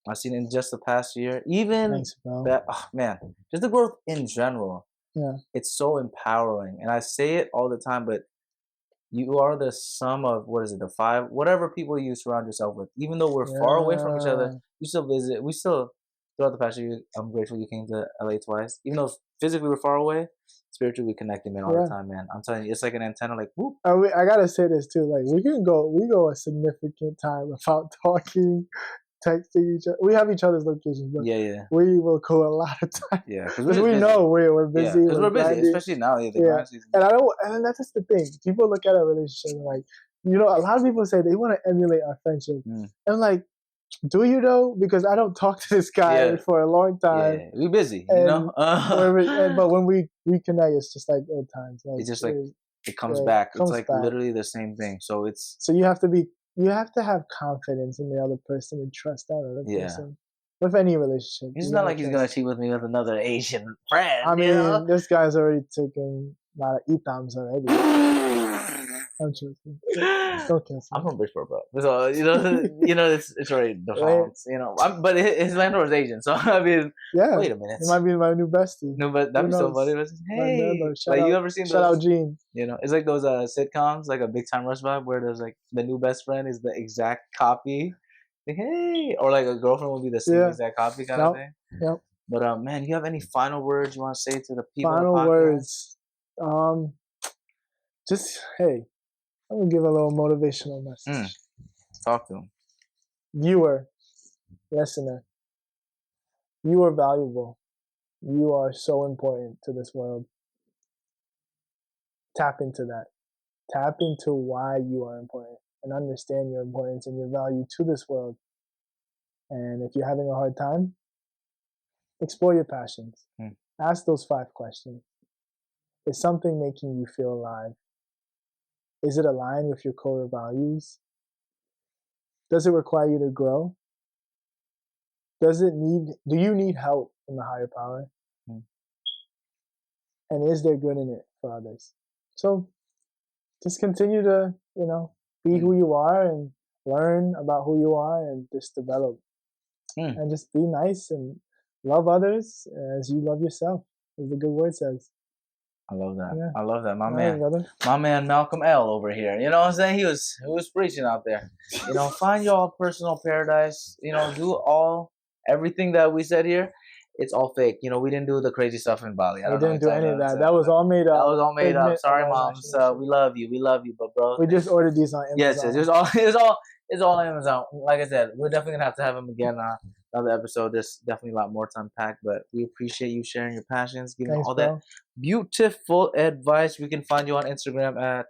I've seen in just the past year, even Thanks, bro. that, man, just the growth in general. Yeah. It's so empowering, and I say it all the time, but you are the sum of, the 5, whatever people you surround yourself with. Even though we're far away from each other, you still visit. We still, throughout the past year, I'm grateful you came to LA twice. Even though physically we're far away, spiritually we connecting, man, all the time, man. I'm telling you, it's like an antenna, like whoop. I gotta say this too, like we go a significant time without talking, texting each other. We have each other's locations, but we will go a lot of time. Yeah, because we know we're busy. Because we're busy, especially now. And that's just the thing. People look at our relationship and like, you know, a lot of people say they want to emulate our friendship. And I'm like, do you though? Because I don't talk to this guy for a long time. Yeah, we busy, you know. But when we reconnect, it's just like old times. Like, it's just like it comes back. It's like literally the same thing. So it's you have to have confidence in the other person and trust that other person. With any relationship, it's not like he's gonna cheat with me with another Asian friend. I mean, this guy's already taken a lot of itams already. I'm joking. Don't cancel. I'm from Bridgeport, bro. So you know, it's already default. You know, but his landlord is Asian, so I mean, wait a minute. He might be my new bestie. No, but that'd be so funny. Hey, like you ever seen? Shout out Gene. You know, it's like those sitcoms, like a Big Time Rush vibe, where there's like the new best friend is the exact copy. Like, hey, or like a girlfriend will be the same exact copy kind of thing. Yep. But man, you have any final words you want to say to the people? Final words. Just hey. I'm going to give a little motivational message. Talk to him. Viewer, listener, you are valuable. You are so important to this world. Tap into that. Tap into why you are important and understand your importance and your value to this world. And if you're having a hard time, explore your passions. Ask those 5 questions. Is something making you feel alive? Is it aligned with your core values? Does it require you to grow? Do you need help from the higher power? And is there good in it for others? So just continue to, be who you are and learn about who you are and just develop. And just be nice and love others as you love yourself, as the good word says. I love that. Yeah. I love that. My man Malcolm L over here. You know what I'm saying? He was preaching out there. You know, find your personal paradise. You know, do everything that we said here. It's all fake. You know, we didn't do the crazy stuff in Bali. We didn't do any of that. That was all made up. That was all made up. Sorry, moms. We love you. We love you, but bro. We just ordered these on Amazon. Yes. It's all Amazon. Like I said, we're definitely gonna have to have him again. Another episode. There's definitely a lot more to unpack, but we appreciate you sharing your passions, giving all that beautiful advice. We can find you on Instagram at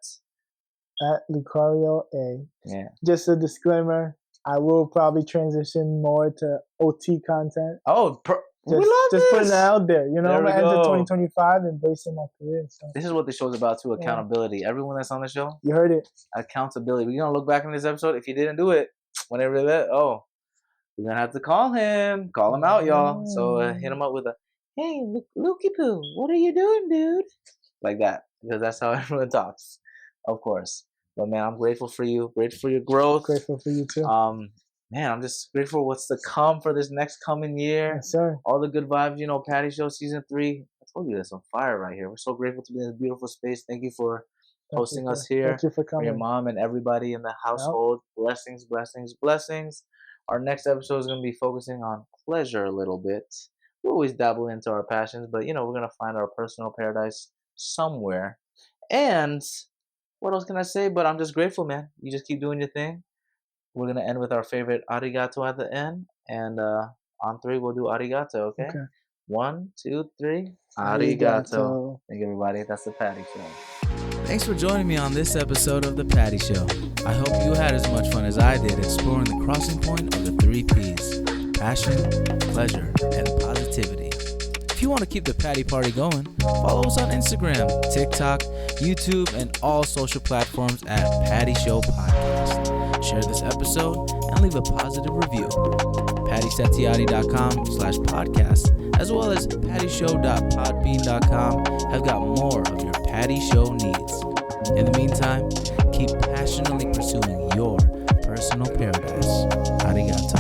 Luckario A. Yeah. Just a disclaimer: I will probably transition more to OT content. Oh, we love just putting it out there. You know, I'm gonna enter 2025, embracing my career. So. This is what the show's about too: accountability. Everyone that's on the show, you heard it. Accountability. We're gonna look back on this episode. If you didn't do it, whenever that, we're going to have to call him out, y'all. So hit him up with hey, Lukey Poo, what are you doing, dude? Like that, because that's how everyone talks, of course. But man, I'm grateful for you. Grateful for your growth. Grateful for you too. Man, I'm just grateful for what's to come for this next coming year. Yes, sir. All the good vibes, Patty Show Season 3. I told you, there's on fire right here. We're so grateful to be in this beautiful space. Thank you for hosting us here. Thank you for coming. For your mom and everybody in the household. Yep. Blessings, blessings, blessings. Our next episode is going to be focusing on pleasure a little bit. We always dabble into our passions, but, we're going to find our personal paradise somewhere. And what else can I say? But I'm just grateful, man. You just keep doing your thing. We're going to end with our favorite arigato at the end. And on 3, we'll do arigato, okay? 1, 2, 3. Arigato. Thank you, everybody. That's the Patty Show. Thanks for joining me on this episode of The Patty Show. I hope you had as much fun as I did exploring the crossing point of the 3 Ps: passion, pleasure, and positivity. If you want to keep the Patty Party going, follow us on Instagram, TikTok, YouTube, and all social platforms at Patty Show Podcast. Share this episode and leave a positive review. PattySatiati.com/podcast, as well as PattyShow.podbean.com have got more of your Patty Show needs. In the meantime, keep passionately pursuing your personal paradise. Arigato.